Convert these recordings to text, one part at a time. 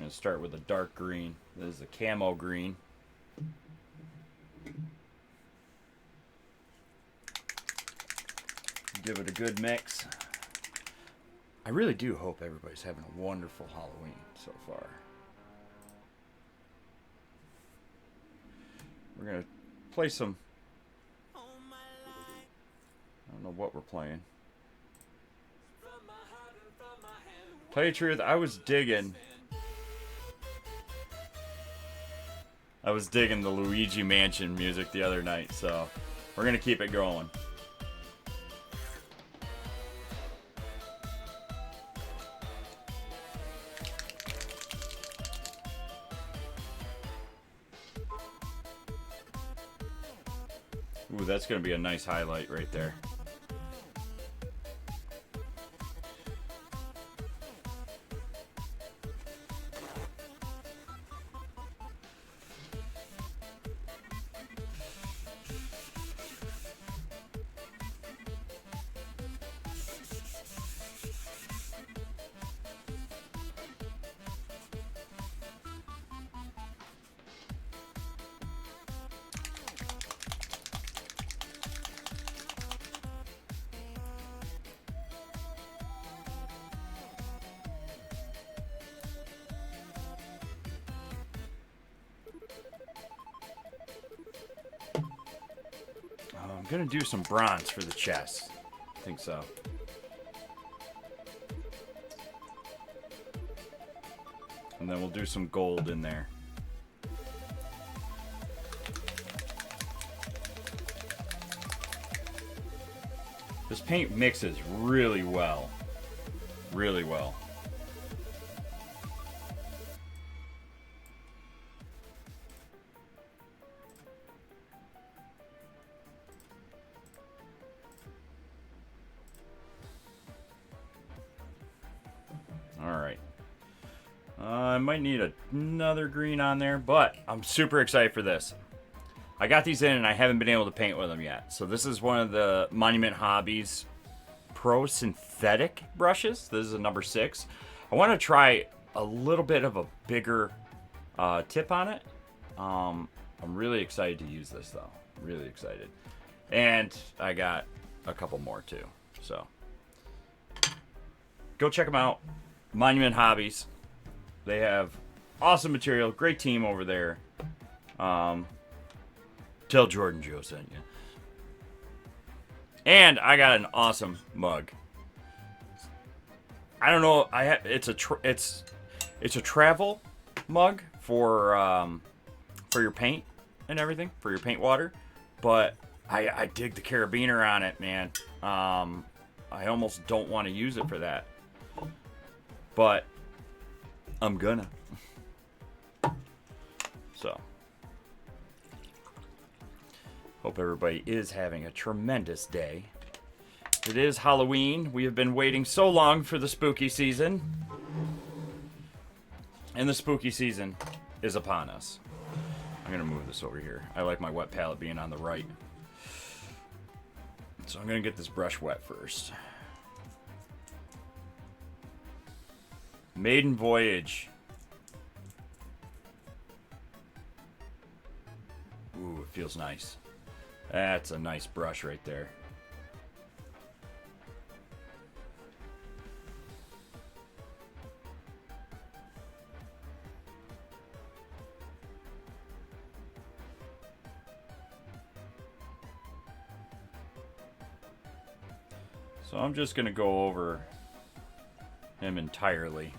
going to start with a dark green. This is a camo green. Give it a good mix. I really do hope everybody's having a wonderful Halloween so far. We're going to play some... I don't know what we're playing. Tell you the truth, I was digging the Luigi Mansion music the other night, so we're going to keep it going. Ooh, that's going to be a nice highlight right there. I'm gonna do some bronze for the chest. I think so. And then we'll do some gold in there. This paint mixes really well. Really well. I might need another green on there, but I'm super excited for this. I got these in and I haven't been able to paint with them yet. So this is one of the Monument Hobbies Pro Synthetic brushes. This is a number 6. I want to try a little bit of a bigger tip on it. I'm really excited to use this though. Really excited. And I got a couple more too. So go check them out. Monument Hobbies. They have awesome material, great team over there. Tell Jordan Joe sent you. And I got an awesome mug. I don't know. It's a travel mug for your paint and everything, for your paint water. But I dig the carabiner on it, man. I almost don't want to use it for that, but I'm gonna. So, hope everybody is having a tremendous day. It is Halloween. We have been waiting so long for the spooky season. And the spooky season is upon us. I'm gonna move this over here. I like my wet palette being on the right. So I'm gonna get this brush wet first. Maiden Voyage. Ooh, it feels nice. That's a nice brush right there. So I'm just going to go over him entirely.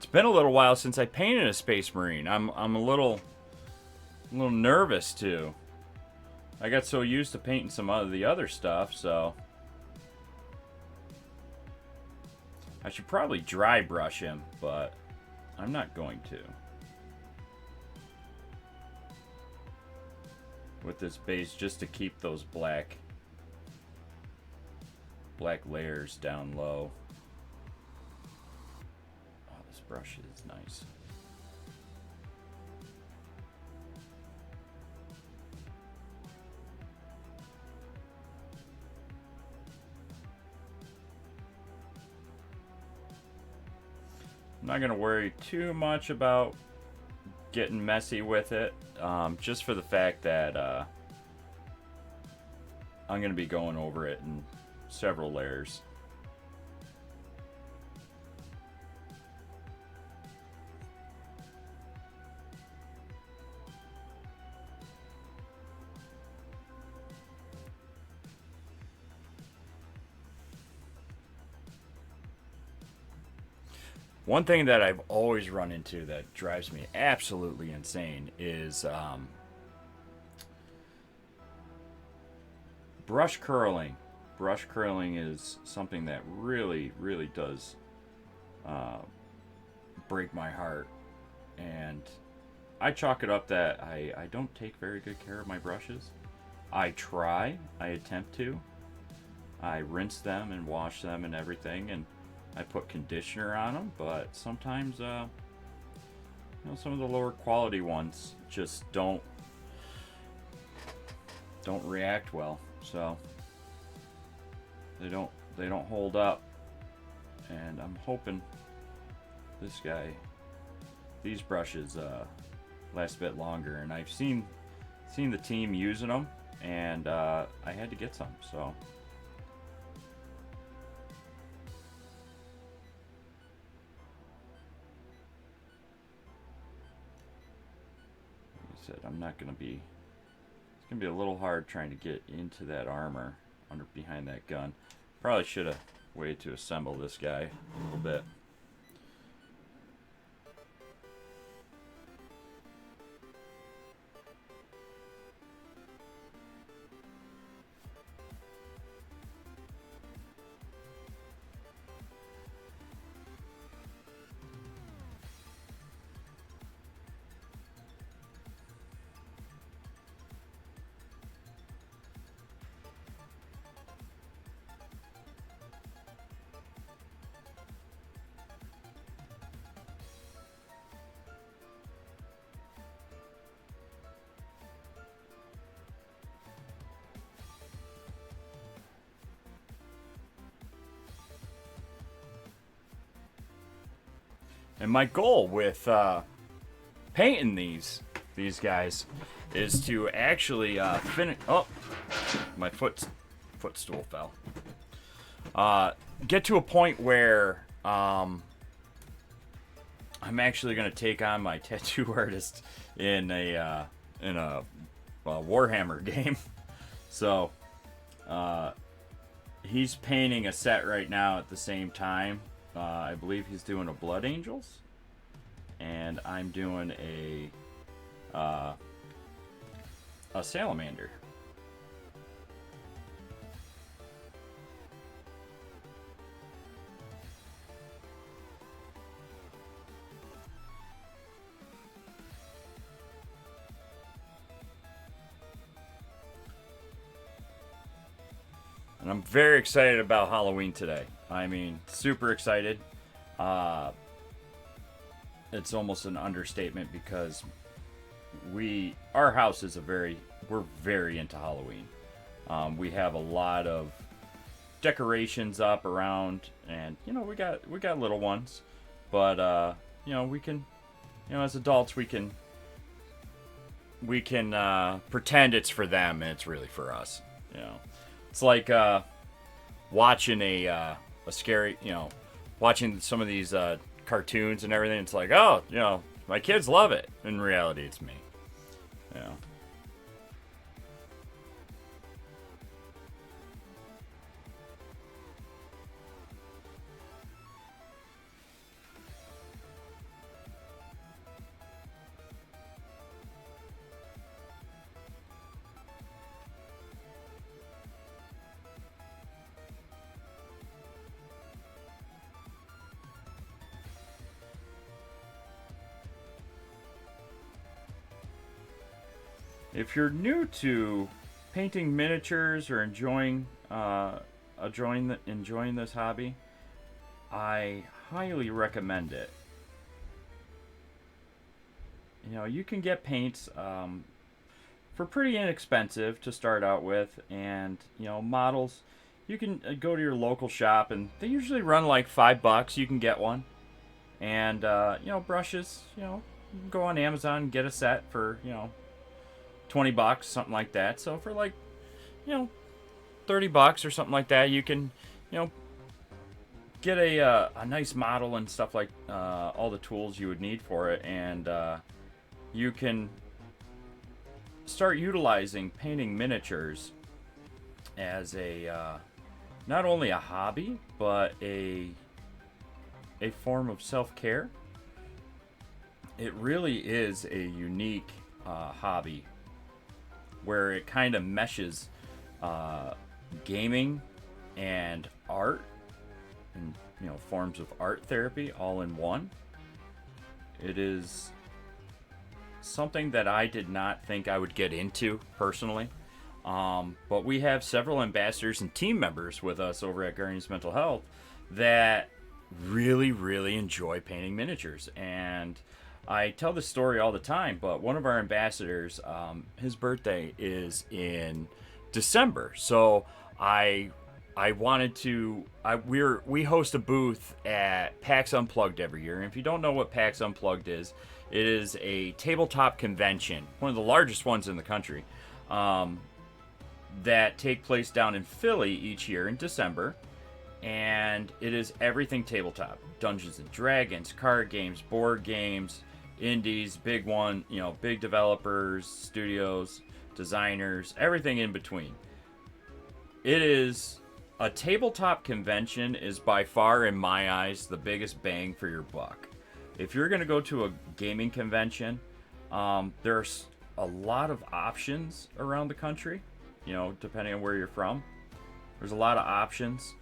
It's been a little while since I painted a Space Marine. I'm a little nervous to I got so used to painting some of the other stuff, so I should probably dry brush him, but I'm not going to. With this base, just to keep those black layers down low. Oh, this brush is nice. I'm not going to worry too much about getting messy with it, just for the fact that I'm going to be going over it in several layers. One thing that I've always run into that drives me absolutely insane is brush curling. Brush curling is something that really, really does break my heart. And I chalk it up that I don't take very good care of my brushes. I try, I attempt to. I rinse them and wash them and everything, and I put conditioner on them, but sometimes, some of the lower quality ones just don't react well. So they don't hold up, and I'm hoping these brushes last a bit longer. And I've seen the team using them, and I had to get some. So. I'm not going to be... It's going to be a little hard trying to get into that armor behind that gun. Probably should have waited to assemble this guy a little bit. And my goal with painting these guys is to actually finish. Oh, my footstool fell. Get to a point where I'm actually gonna take on my tattoo artist in a Warhammer game. So he's painting a set right now at the same time. I believe he's doing a Blood Angels, and I'm doing a Salamander. And I'm very excited about Halloween today. I mean, super excited. It's almost an understatement because our house is we're very into Halloween. We have a lot of decorations up around, and we got little ones, but we can, as adults we can pretend it's for them and it's really for us. It's like watching a scary, watching some of these cartoons and everything. It's like, oh, my kids love it. In reality, it's me. If you're new to painting miniatures or enjoying this hobby, I highly recommend it. You know, you can get paints for pretty inexpensive to start out with, and you know, models. You can go to your local shop, and they usually run like $5. You can get one, and you know, brushes. You know, you can go on Amazon and get a set for, you know, $20, something like that. So for like, you know, $30 or something like that, you can, you know, get a nice model and stuff, like all the tools you would need for it, and you can start utilizing painting miniatures as a not only a hobby but a form of self-care. It really is a unique hobby where it kind of meshes gaming and art, and you know, forms of art therapy all in one. It is something that I did not think I would get into personally. But we have several ambassadors and team members with us over at Guardians Mental Health that really, really enjoy painting miniatures. And I tell this story all the time, but one of our ambassadors, his birthday is in December. So I wanted to. We host a booth at PAX Unplugged every year. And if you don't know what PAX Unplugged is, it is a tabletop convention, one of the largest ones in the country, that take place down in Philly each year in December. And it is everything tabletop: Dungeons and Dragons, card games, board games, indies, big one, you know, big developers, studios, designers, everything in between. It is a tabletop convention is by far, in my eyes, the biggest bang for your buck. If you're going to go to a gaming convention, there's a lot of options around the country, you know, depending on where you're from. There's a lot of options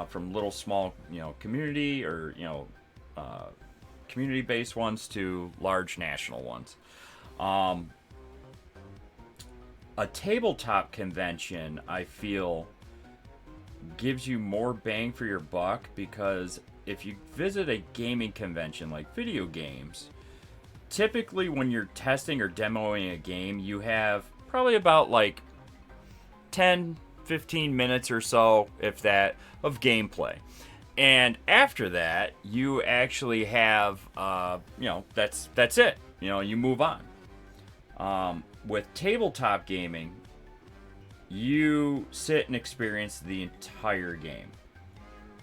from little small, you know, community or, you know, community-based ones to large national ones. A tabletop convention, I feel, gives you more bang for your buck, because if you visit a gaming convention like video games, typically when you're testing or demoing a game, you have probably about like 10, 15 minutes or so, if that, of gameplay. And after that, you actually have, you know, that's it. You know, you move on. With tabletop gaming, you sit and experience the entire game,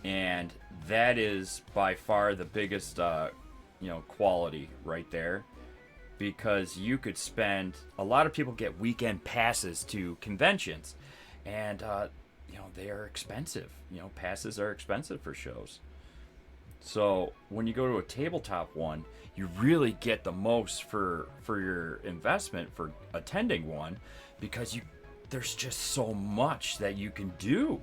and that is by far the biggest, you know, quality right there, because you could spend. A lot of people get weekend passes to conventions, and you know, they are expensive. You know, passes are expensive for shows. So when you go to a tabletop one, you really get the most for your investment for attending one, because there's just so much that you can do.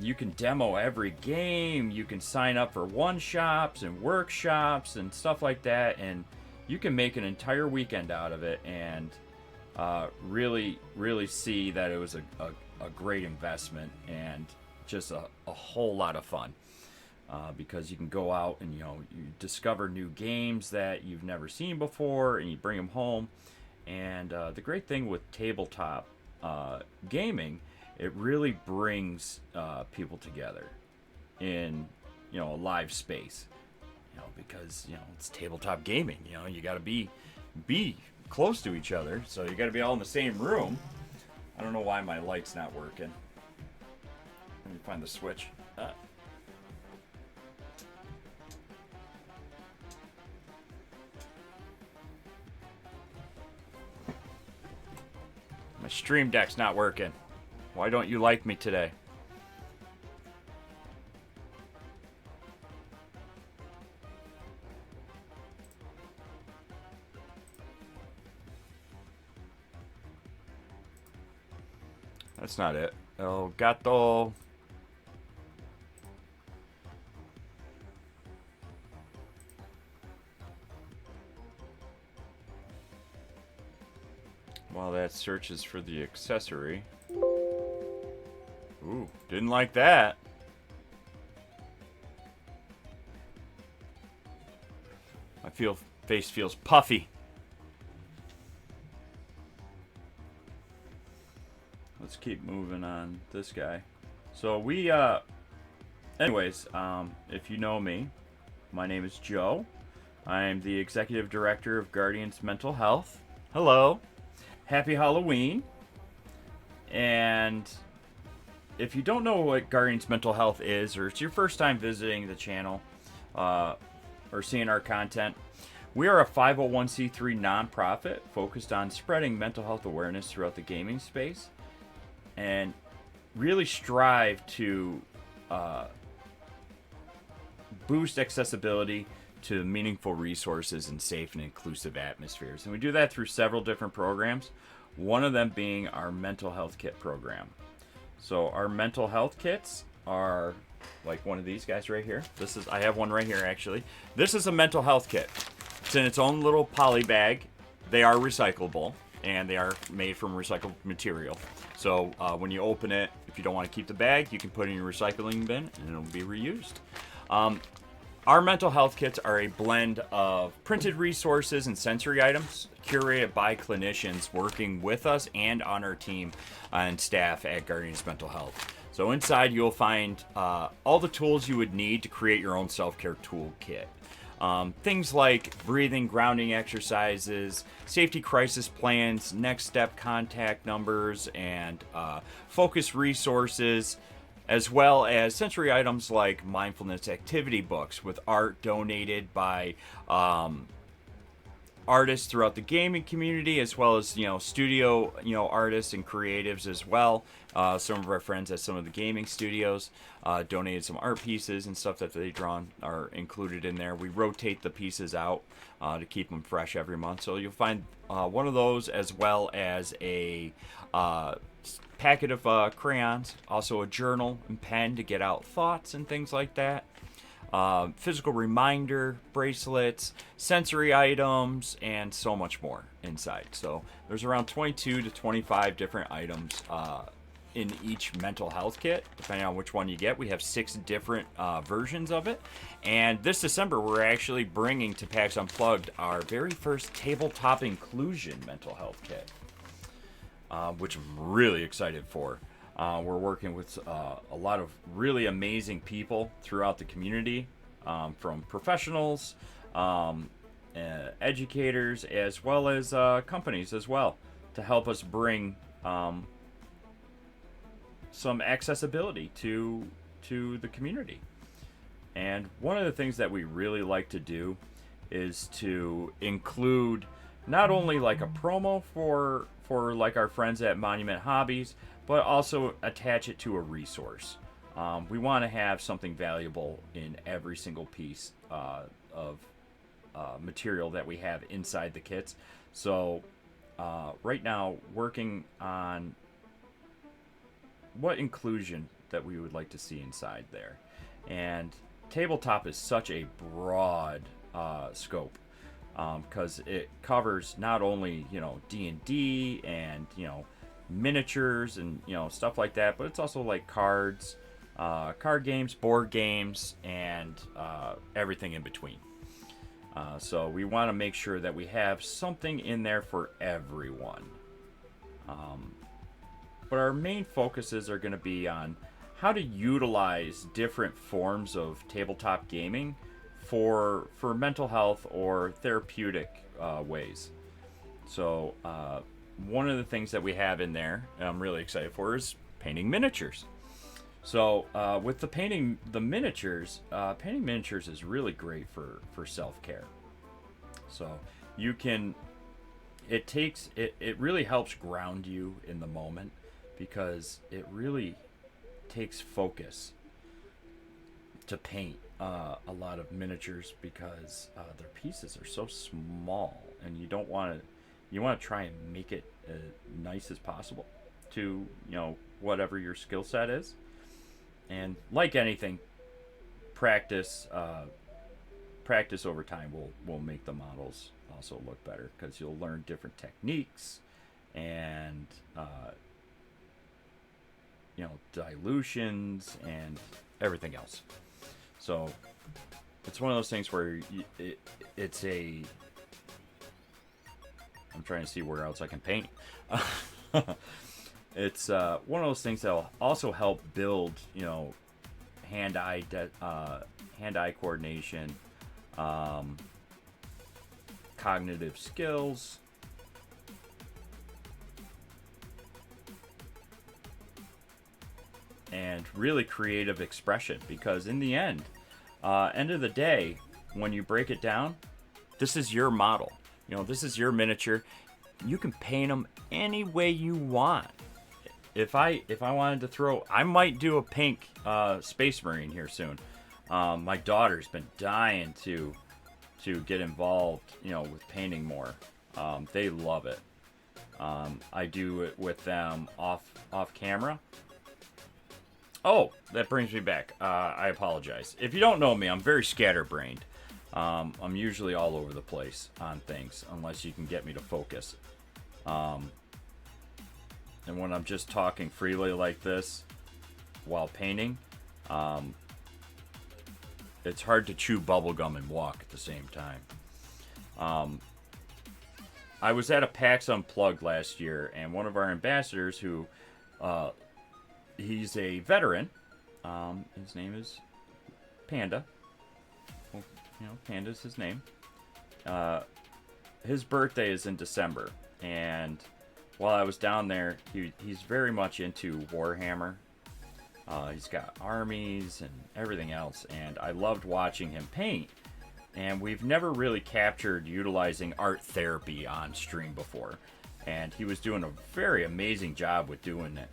You can demo every game. You can sign up for one-shots and workshops and stuff like that, and you can make an entire weekend out of it, and really, really see that it was a great investment, and just a whole lot of fun. Because you can go out and, you know, you discover new games that you've never seen before, and you bring them home. And the great thing with tabletop gaming, it really brings people together in, you know, a live space. You know, because, you know, it's tabletop gaming. You know, you got to be close to each other, so you got to be all in the same room. I don't know why my light's not working. Let me find the switch. My Stream Deck's not working. Why don't you like me today? That's not it. El gato. while that searches for the accessory. Ooh, didn't like that. My face feels puffy. Let's keep moving on this guy. So we, anyways, if you know me, my name is Joe. I'm the executive director of Guardians Mental Health. Hello. Happy Halloween. And if you don't know what Guardians Mental Health is, or it's your first time visiting the channel, or seeing our content, we are a 501c3 nonprofit focused on spreading mental health awareness throughout the gaming space, and really strive to boost accessibility to meaningful resources and safe and inclusive atmospheres. And we do that through several different programs, one of them being our mental health kit program. So our mental health kits are like one of these guys right here. I have one right here actually. This is a mental health kit. It's in its own little poly bag. They are recyclable and they are made from recycled material. So when you open it, if you don't want to keep the bag, you can put it in your recycling bin and it'll be reused. Our mental health kits are a blend of printed resources and sensory items curated by clinicians working with us and on our team and staff at Guardians Mental Health. So inside you'll find all the tools you would need to create your own self-care toolkit. Things like breathing, grounding exercises, safety crisis plans, next step contact numbers, and focus resources, as well as sensory items like mindfulness activity books with art donated by artists throughout the gaming community, as well as studio artists and creatives as well. Some of our friends at some of the gaming studios donated some art pieces and stuff that they've drawn are included in there. We rotate the pieces out to keep them fresh every month, so you'll find one of those, as well as a packet of crayons, also a journal and pen to get out thoughts and things like that. Physical reminder bracelets, sensory items, and so much more inside. So there's around 22 to 25 different items in each mental health kit, depending on which one you get. We have 6 different versions of it. And this December, we're actually bringing to PAX Unplugged our very first tabletop inclusion mental health kit, which I'm really excited for. We're working with a lot of really amazing people throughout the community, from professionals, educators, as well as companies as well, to help us bring some accessibility to the community. And one of the things that we really like to do is to include not only like a promo for like our friends at Monument Hobbies, but also attach it to a resource. We want to have something valuable in every single piece of material that we have inside the kits. So right now, working on what inclusion that we would like to see inside there. And tabletop is such a broad scope, because it covers not only D&D and miniatures and stuff like that, but it's also like cards, card games, board games, and everything in between. So we want to make sure that we have something in there for everyone. But our main focuses are going to be on how to utilize different forms of tabletop gaming for mental health or therapeutic ways. So one of the things that we have in there, and I'm really excited for, is painting miniatures. So with painting miniatures is really great for self-care. So you can, it really helps ground you in the moment, because it really takes focus to paint a lot of miniatures, because their pieces are so small, and you want to try and make it as nice as possible to whatever your skill set is. And like anything, practice over time will make the models also look better, because you'll learn different techniques and dilutions and everything else. So it's one of those things where it's a. I'm trying to see where else I can paint. It's one of those things that will also help build, hand-eye hand-eye coordination, cognitive skills, and really creative expression. Because in the end of the day, when you break it down, this is your model. This is your miniature. You can paint them any way you want. If I wanted to throw, I might do a pink Space Marine here soon. My daughter's been dying to get involved, with painting more. They love it. I do it with them off camera. Oh, that brings me back. I apologize. If you don't know me, I'm very scatterbrained. I'm usually all over the place on things, unless you can get me to focus. And when I'm just talking freely like this while painting, it's hard to chew bubblegum and walk at the same time. I was at a PAX Unplugged last year, and one of our ambassadors, who he's a veteran, his name is Panda. Well, Panda's his name. His birthday is in December, and while I was down there, he's very much into Warhammer. He's got armies and everything else, and I loved watching him paint. And we've never really captured utilizing art therapy on stream before, and he was doing a very amazing job with doing it.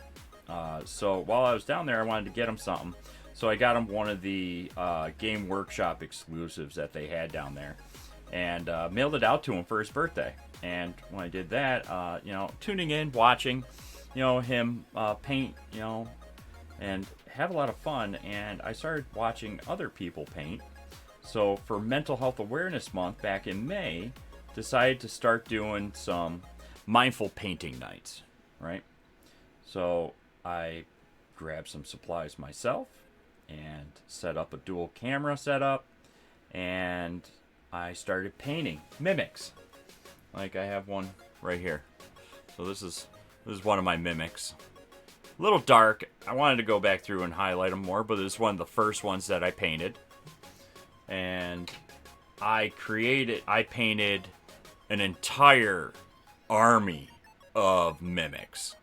So while I was down there, I wanted to get him something, so I got him one of the Game Workshop exclusives that they had down there, and mailed it out to him for his birthday. And when I did that, tuning in, watching, him paint, and have a lot of fun. And I started watching other people paint. So for Mental Health Awareness Month back in May, decided to start doing some mindful painting nights, right? So I grabbed some supplies myself and set up a dual camera setup, and I started painting mimics. Like I have one right here. So this is one of my mimics. A little dark. I wanted to go back through and highlight them more, but this is one of the first ones that I painted. And I painted an entire army of mimics.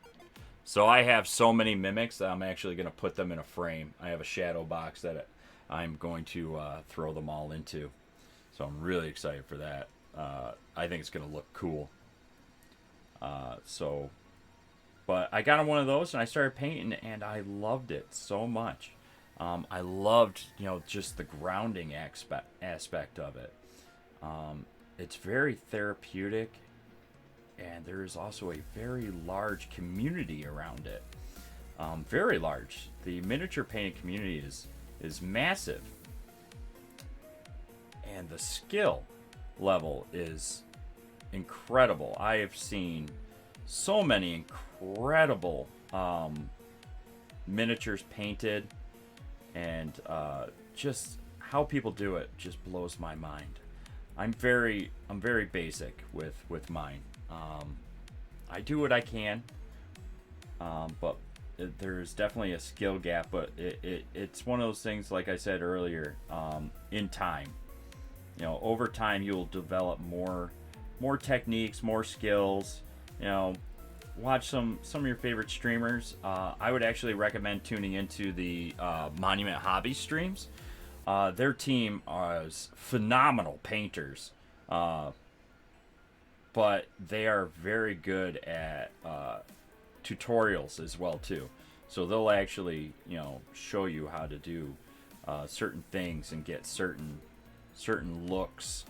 So I have so many mimics that I'm actually going to put them in a frame. I have a shadow box that I'm going to throw them all into. So I'm really excited for that. I think it's going to look cool. But I got on one of those and I started painting, and I loved it so much. I loved, just the grounding aspect of it. It's very therapeutic, and there is also a very large community around it. Very large. The miniature painting community is massive, and the skill level is incredible. I have seen so many incredible miniatures painted, and just how people do it just blows my mind. I'm very basic with mine. I do what I can, but there's definitely a skill gap. But it's one of those things, like I said earlier, in time. Over time you'll develop more techniques, more skills. Watch some of your favorite streamers. I would actually recommend tuning into the Monument Hobby streams. Their team is phenomenal painters, but they are very good at tutorials as well too. So they'll actually show you how to do certain things and get certain looks,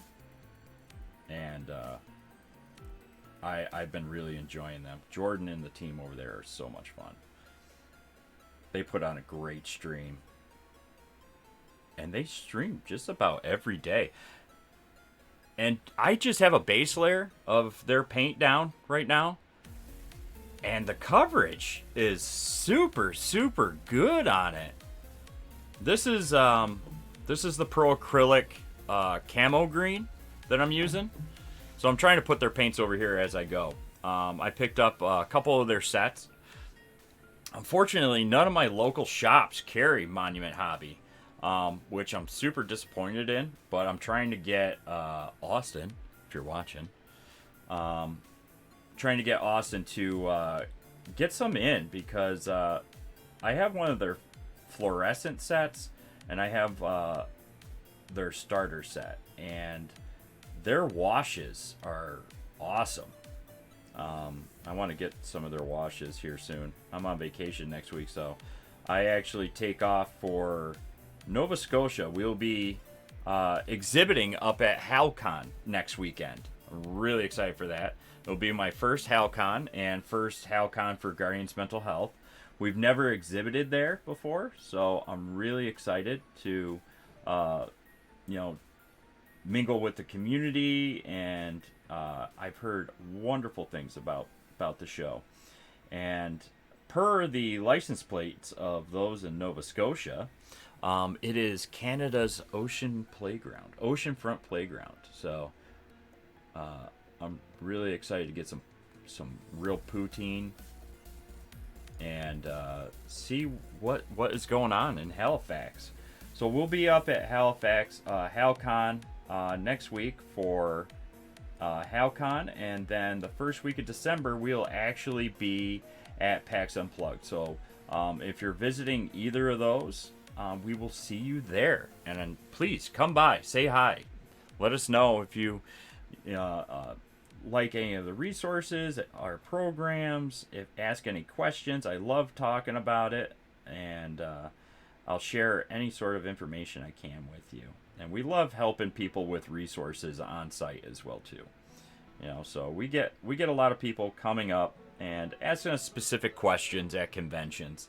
and I've been really enjoying them. Jordan and the team over there are so much fun. They put on a great stream, and they stream just about every day. And I just have a base layer of their paint down right now, And the coverage is super, super good on it. This is the Pro Acrylic camo green that I'm using. So I'm trying to put their paints over here as I go. I picked up a couple of their sets. Unfortunately, none of my local shops carry Monument Hobby, which I'm super disappointed in. But I'm trying to get Austin, if you're watching, trying to get Austin to get some in, because I have one of their fluorescent sets and I have their starter set, and their washes are awesome. I want to get some of their washes here soon. I'm on vacation next week, so I actually take off for Nova Scotia. We'll be exhibiting up at HalCon next weekend. I'm really excited for that. It'll be my first HalCon and first HalCon for Guardians Mental Health. We've never exhibited there before, so I'm really excited to, mingle with the community, and I've heard wonderful things about the show. And per the license plates of those in Nova Scotia, it is Canada's oceanfront playground. So I'm really excited to get some real poutine and see what is going on in Halifax. So we'll be up at Halifax HalCon next week for HalCon, and then the first week of December we'll actually be at PAX Unplugged. So if you're visiting either of those, we will see you there. And then please come by, say hi, let us know if you like any of the resources, our programs, ask any questions. I love talking about it, and I'll share any sort of information I can with you. And we love helping people with resources on site as well too. So we get a lot of people coming up and asking us specific questions at conventions,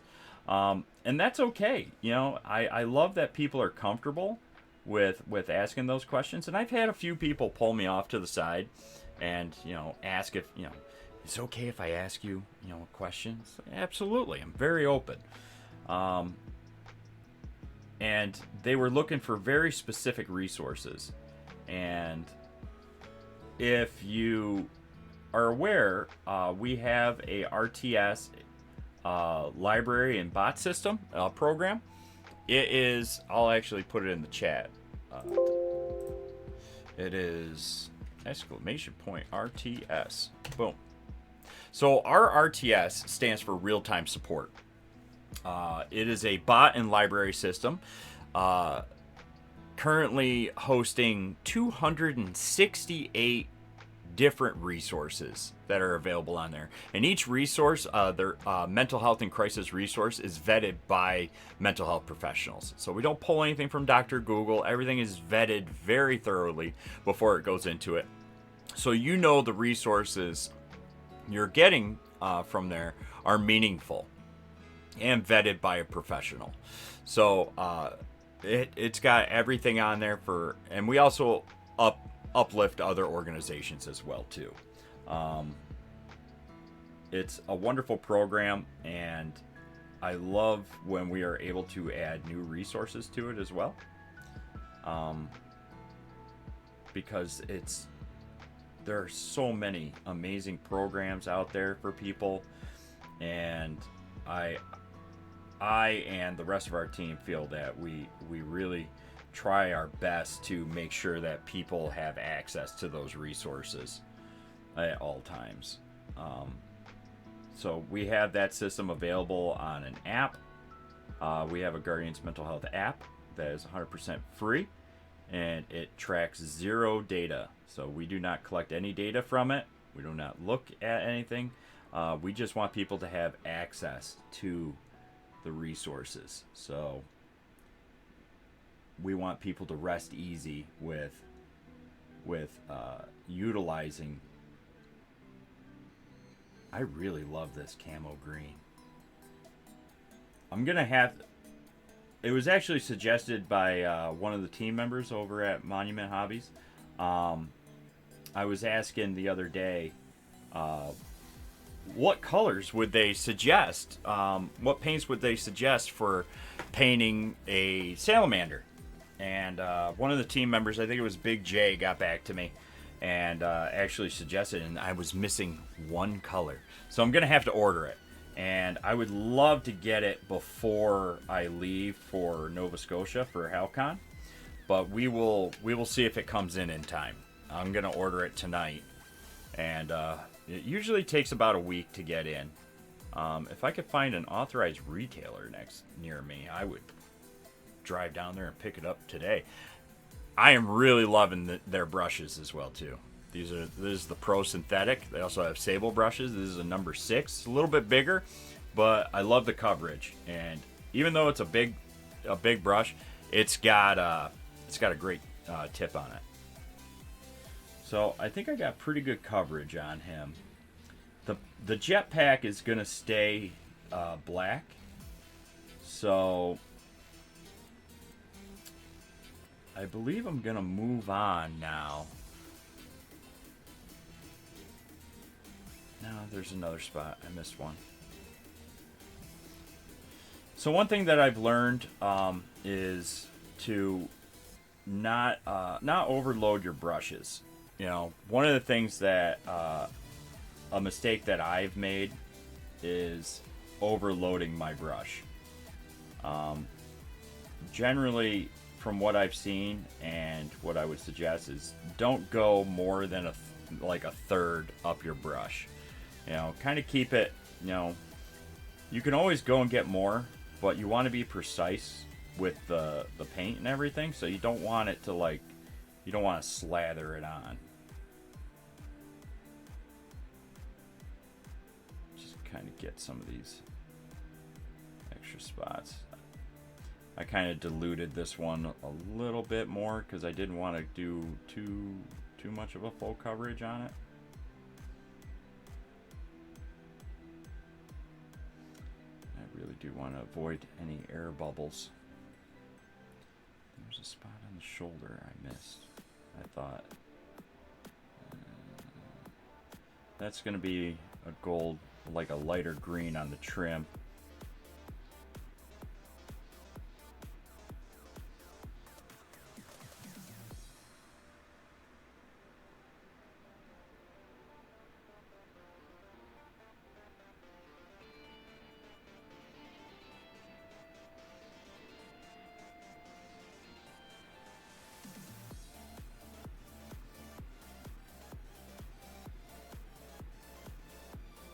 and that's okay. I love that people are comfortable with asking those questions, and I've had a few people pull me off to the side and ask if it's okay if I ask you questions. Absolutely, I'm very open. And they were looking for very specific resources, and if you are aware, we have a RTS library and bot system program. It is, I'll actually put it in the chat. It is !RTS. Boom. So our RTS stands for real-time support. It is a bot and library system, currently hosting 268 different resources that are available on there. And each resource, their mental health and crisis resource, is vetted by mental health professionals. So we don't pull anything from Dr. Google. Everything is vetted very thoroughly before it goes into it. So the resources you're getting from there are meaningful and vetted by a professional. So it's got everything on there and we also uplift other organizations as well too. It's a wonderful program, and I love when we are able to add new resources to it as well, because there are so many amazing programs out there for people, and I and the rest of our team feel that we really try our best to make sure that people have access to those resources at all times. So we have that system available on an app. We have a Guardians Mental Health app that is 100% free, and it tracks zero data. So we do not collect any data from it. We do not look at anything. We just want people to have access to the resources. So we want people to rest easy with utilizing. I really love this camo green. It was actually suggested by one of the team members over at Monument Hobbies. I was asking the other day what colors would they suggest? What paints would they suggest for painting a salamander? And one of the team members, I think it was Big J, got back to me and actually suggested, and I was missing one color. So I'm going to have to order it. And I would love to get it before I leave for Nova Scotia for HalCon. But we will see if it comes in time. I'm going to order it tonight. And it usually takes about a week to get in. If I could find an authorized retailer near me, I would drive down there and pick it up today. I am really loving their brushes as well too. This is the Pro Synthetic. They also have Sable brushes. This is a number 6. It's a little bit bigger, but I love the coverage. And even though it's a big brush, it's got a great tip on it. So I think I got pretty good coverage on him. The jetpack is gonna stay black. So I believe I'm gonna move on now. No, there's another spot. I missed one. So one thing that I've learned is to not overload your brushes. You know, one of the things that a mistake that I've made is overloading my brush. Generally, from what I've seen and what I would suggest is don't go more than a third up your brush. You know, kind of keep it, you know, you can always go and get more, but you want to be precise with the paint and everything, so you don't want it to you don't want to slather it on. Just kind of get some of these extra spots. I kind of diluted this one a little bit more because I didn't want to do too much of a full coverage on it. I really do want to avoid any air bubbles. There's a spot on the shoulder I missed. I thought that's going to be a gold, like a lighter green on the trim.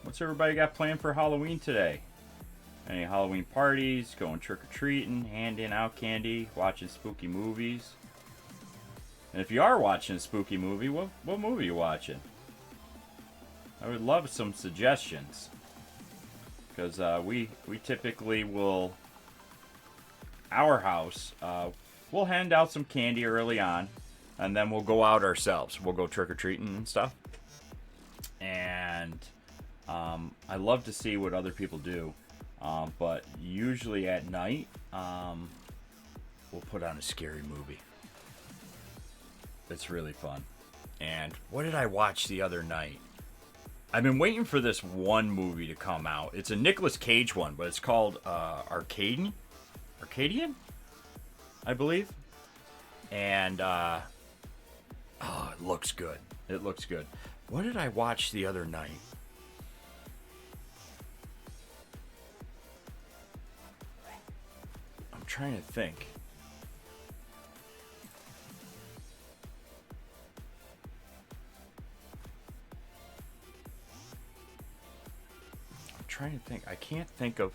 What's everybody got planned for Halloween today? Any Halloween parties, going trick-or-treating, handing out candy, watching spooky movies? And if you are watching a spooky movie, what movie are you watching? I would love some suggestions. Because we typically will, our house, we'll hand out some candy early on, and then we'll go out ourselves. We'll go trick-or-treating and stuff. And I love to see what other people do, but usually at night, we'll put on a scary movie. It's really fun. And what did I watch the other night? I've been waiting for this one movie to come out. It's a Nicolas Cage one, but it's called Arcadian, I believe. And it looks good. It looks good. What did I watch the other night? I'm trying to think. I can't think of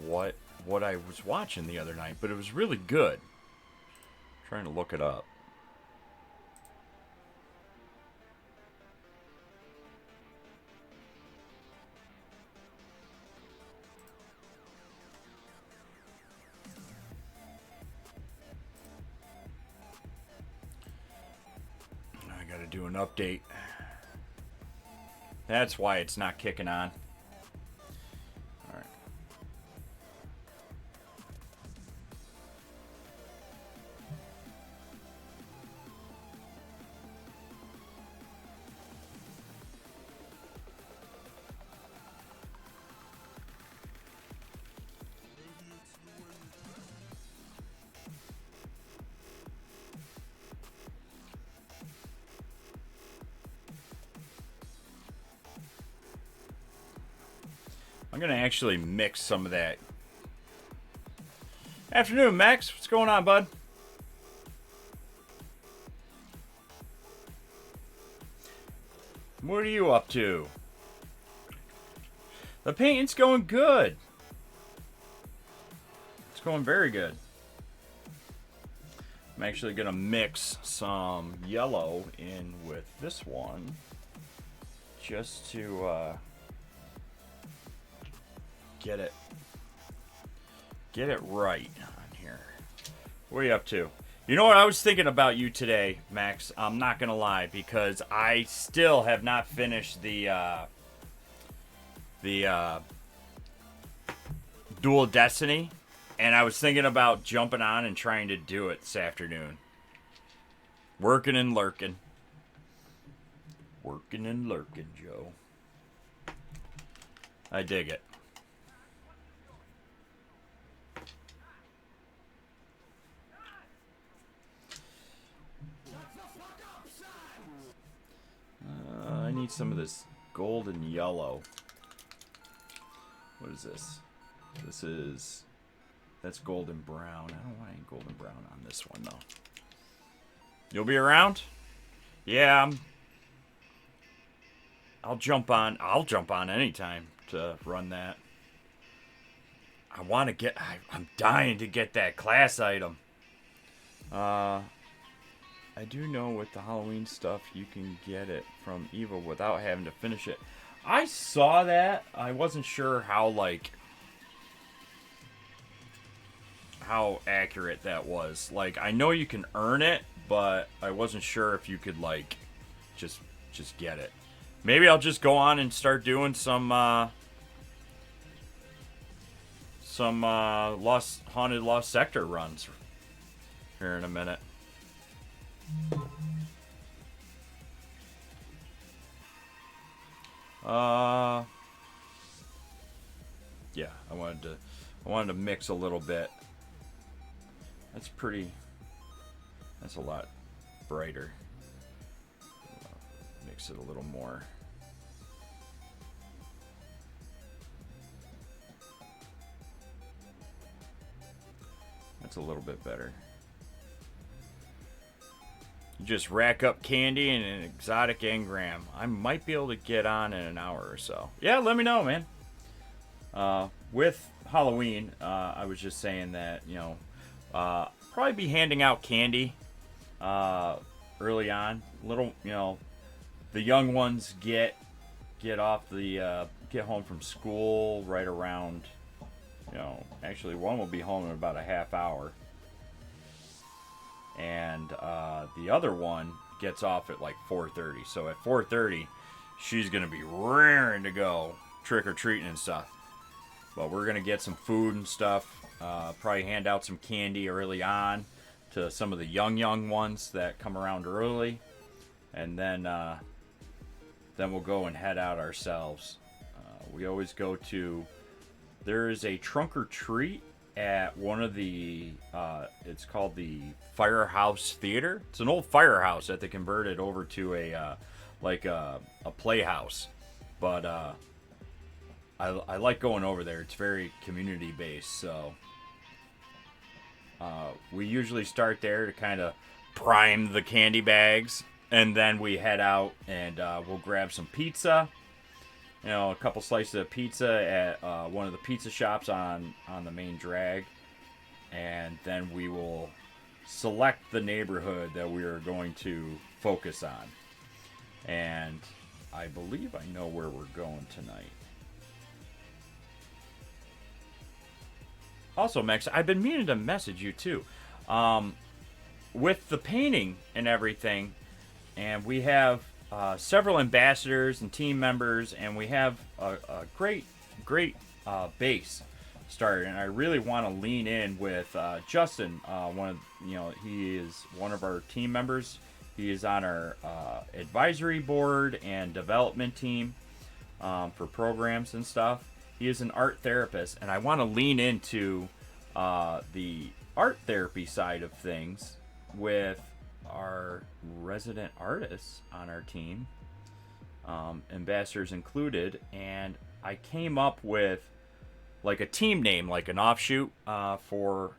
what I was watching the other night, but it was really good. I'm trying to look it up. I gotta do an update. That's why it's not kicking on. All right. I'm going to actually mix some of that. Afternoon, Max. What's going on, bud? What are you up to? The painting's going good. It's going very good. I'm actually going to mix some yellow in with this one just to get it right on here. What are you up to? You know what, I was thinking about you today, Max. I'm not gonna lie, because I still have not finished the Dual Destiny, and I was thinking about jumping on and trying to do it this afternoon. Working and lurking. Working and lurking, Joe. I dig it. I need some of this golden yellow. What is this? That's golden brown. I don't want any golden brown on this one, though. You'll be around? Yeah, I'll jump on anytime to run that. I'm dying to get that class item. I do know with the Halloween stuff, you can get it from Eva without having to finish it. I saw that. I wasn't sure how accurate that was. Like, I know you can earn it, but I wasn't sure if you could, like, just get it. Maybe I'll just go on and start doing some Haunted Lost Sector runs here in a minute. Yeah, I wanted to mix a little bit. That's a lot brighter. Mix it a little more. That's a little bit better. You just rack up candy and an exotic engram. I might be able to get on in an hour or so. Yeah, let me know, man. With Halloween, I was just saying that, probably be handing out candy early on. Little, the young ones get off get home from school right around, actually one will be home in about a half hour. And the other one gets off at like 4:30. So at 4:30, she's going to be raring to go trick-or-treating and stuff. But we're going to get some food and stuff. Probably hand out some candy early on to some of the young ones that come around early. And then we'll go and head out ourselves. We always go to... There is a trunk or treat at one of the... it's called the Firehouse Theater. It's an old firehouse that they converted over to a playhouse. But I like going over there. It's very community based, so we usually start there to kind of prime the candy bags, and then we head out and we'll grab some pizza. A couple slices of pizza at one of the pizza shops on the main drag, and then we will select the neighborhood that we are going to focus on. And I believe I know where we're going tonight. Also, Max, I've been meaning to message you too. With the painting and everything, and we have several ambassadors and team members, and we have a great base started, and I really want to lean in with Justin. He is one of our team members. He is on our advisory board and development team for programs and stuff. He is an art therapist, and I want to lean into the art therapy side of things with our resident artists on our team, ambassadors included, and I came up with like a team name, like an offshoot for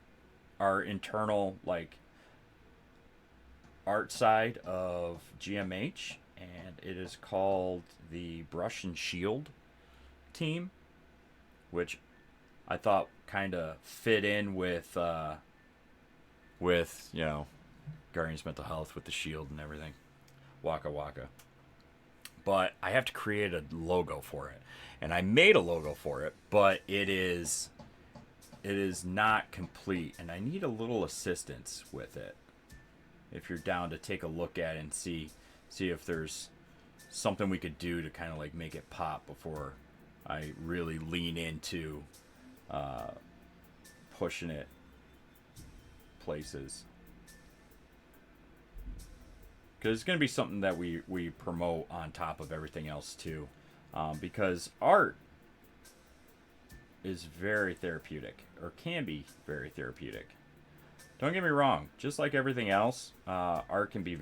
our internal like art side of GMH, and it is called the Brush and Shield team, which I thought kind of fit in with you know, Guardians Mental Health with the shield and everything. Waka waka. But I have to create a logo for it. And I made a logo for it, but it is not complete, and I need a little assistance with it. If you're down to take a look at it and see if there's something we could do to kind of like make it pop before I really lean into pushing it places. Because it's going to be something that we promote on top of everything else too. Because art is very therapeutic, or can be very therapeutic. Don't get me wrong. Just like everything else, art can be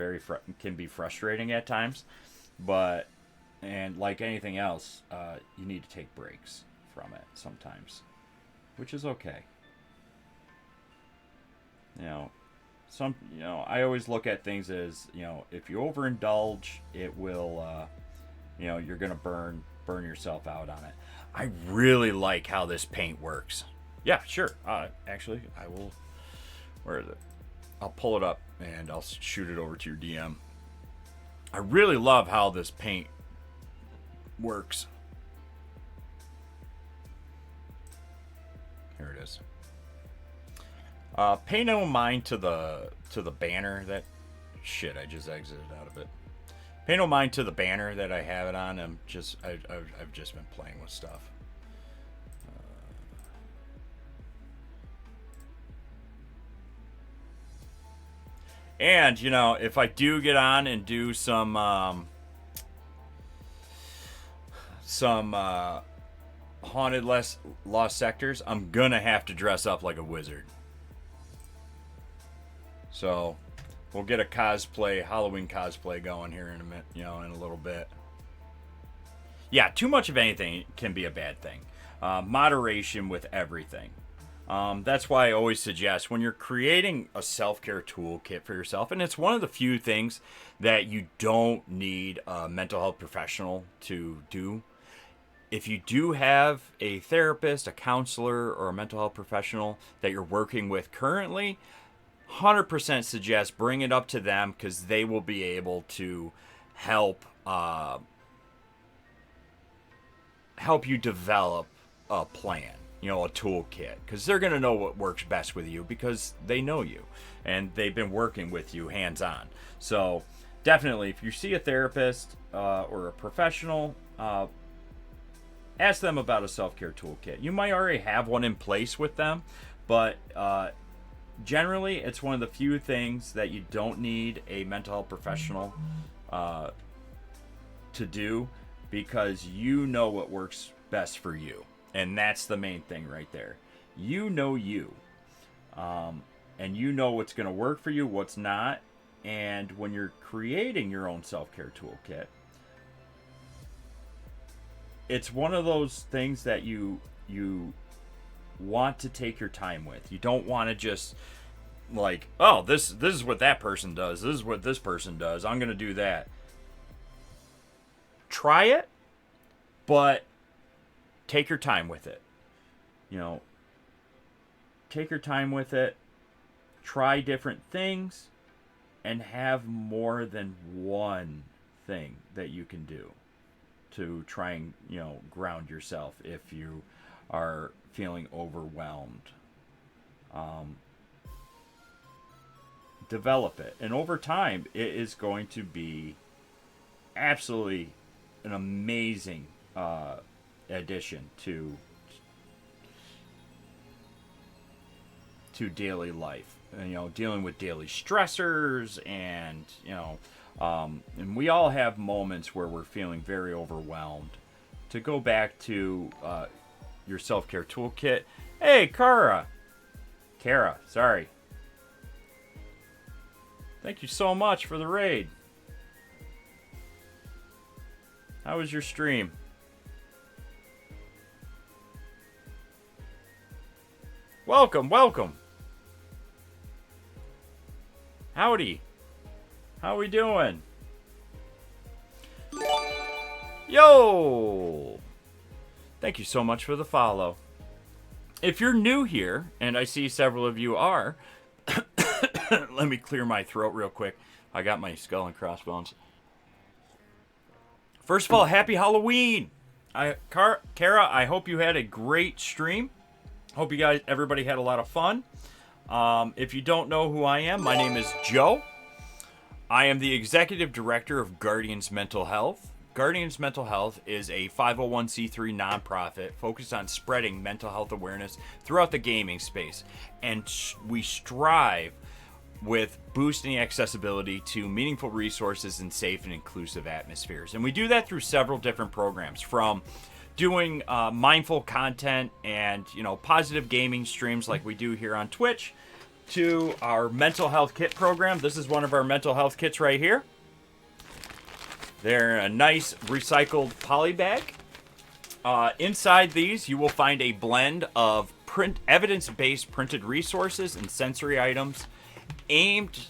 can be frustrating at times, but and like anything else, you need to take breaks from it sometimes, which is okay. You know, I always look at things as, if you overindulge, it will, you're gonna burn yourself out on it. I really like how this paint works. Yeah, sure. Actually, I will. Where is it? I'll pull it up and I'll shoot it over to your DM. I really love how this paint works. Here it is. Pay no mind to the banner that shit. I just exited out of it. Pay no mind to the banner that I have it on. I've just been playing with stuff. And if I do get on and do some haunted lost sectors, I'm gonna have to dress up like a wizard. So we'll get a Halloween cosplay going here in a minute, in a little bit. Yeah, too much of anything can be a bad thing. Moderation with everything. That's why I always suggest when you're creating a self-care toolkit for yourself, and it's one of the few things that you don't need a mental health professional to do. If you do have a therapist, a counselor, or a mental health professional that you're working with currently, 100% suggest bring it up to them, because they will be able to help you develop a plan, a toolkit, because they're going to know what works best with you, because they know you and they've been working with you hands-on. So definitely, if you see a therapist or a professional, ask them about a self-care toolkit. You might already have one in place with them, but generally, it's one of the few things that you don't need a mental health professional to do, because you know what works best for you. And that's the main thing right there. You know you. And you know what's going to work for you, what's not. And when you're creating your own self-care toolkit, it's one of those things that you want to take your time with. You don't want to just like, oh, this is what that person does. This is what this person does. I'm going to do that. Try it, but take your time with it. Take your time with it. Try different things, and have more than one thing that you can do to try and, ground yourself if you are feeling overwhelmed. Develop it. And over time, it is going to be absolutely an amazing addition to daily life. And, dealing with daily stressors, and, and we all have moments where we're feeling very overwhelmed. To go back to your self-care toolkit. Hey, Kara, sorry. Thank you so much for the raid. How was your stream? Welcome, welcome. Howdy. How we doing? Yo! Thank you so much for the follow. If you're new here, and I see several of you are, let me clear my throat real quick. I got my skull and crossbones. First of all, happy Halloween! Kara, I hope you had a great stream. Hope everybody had a lot of fun. If you don't know who I am, my name is Joe. I am the executive director of Guardians Mental Health. Guardians Mental Health is a 501c3 nonprofit focused on spreading mental health awareness throughout the gaming space. And we strive with boosting accessibility to meaningful resources and safe and inclusive atmospheres. And we do that through several different programs, from doing mindful content and positive gaming streams like we do here on Twitch, to our mental health kit program. This is one of our mental health kits right here. They're a nice recycled poly bag. Inside these, you will find a blend of evidence-based printed resources and sensory items aimed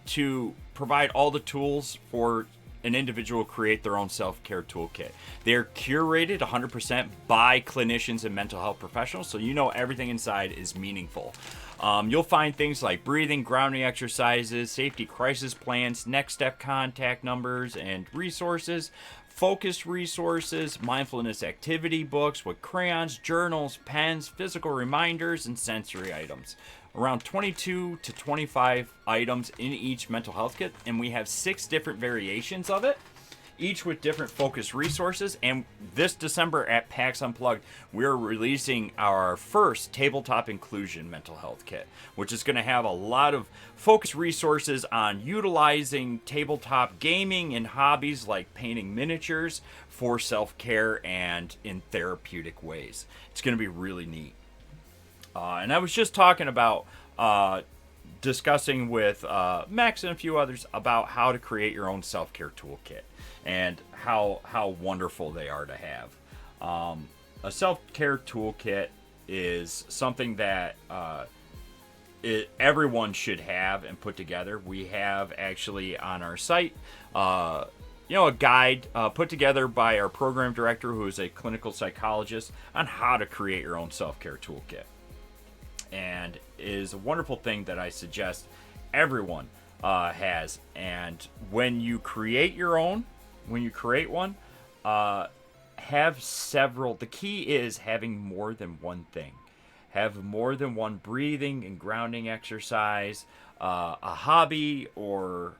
to provide all the tools for an individual create their own self-care toolkit. They're curated 100% by clinicians and mental health professionals, so everything inside is meaningful. You'll find things like breathing, grounding exercises, safety crisis plans, next step contact numbers and resources, focused resources, mindfulness activity books with crayons, journals, pens, physical reminders, and sensory items. Around 22 to 25 items in each mental health kit, and we have 6 different variations of it, each with different focused resources. And this December at PAX Unplugged, we're releasing our first tabletop inclusion mental health kit, which is going to have a lot of focused resources on utilizing tabletop gaming and hobbies like painting miniatures for self-care and in therapeutic ways. It's going to be really neat. And I was just talking about discussing with Max and a few others about how to create your own self-care toolkit and how wonderful they are to have. A self-care toolkit is something that everyone should have and put together. We have actually on our site a guide put together by our program director, who is a clinical psychologist, on how to create your own self-care toolkit. And is a wonderful thing that I suggest everyone has. And when you create one, have several. The key is having more than one thing. Have more than one breathing and grounding exercise, a hobby, or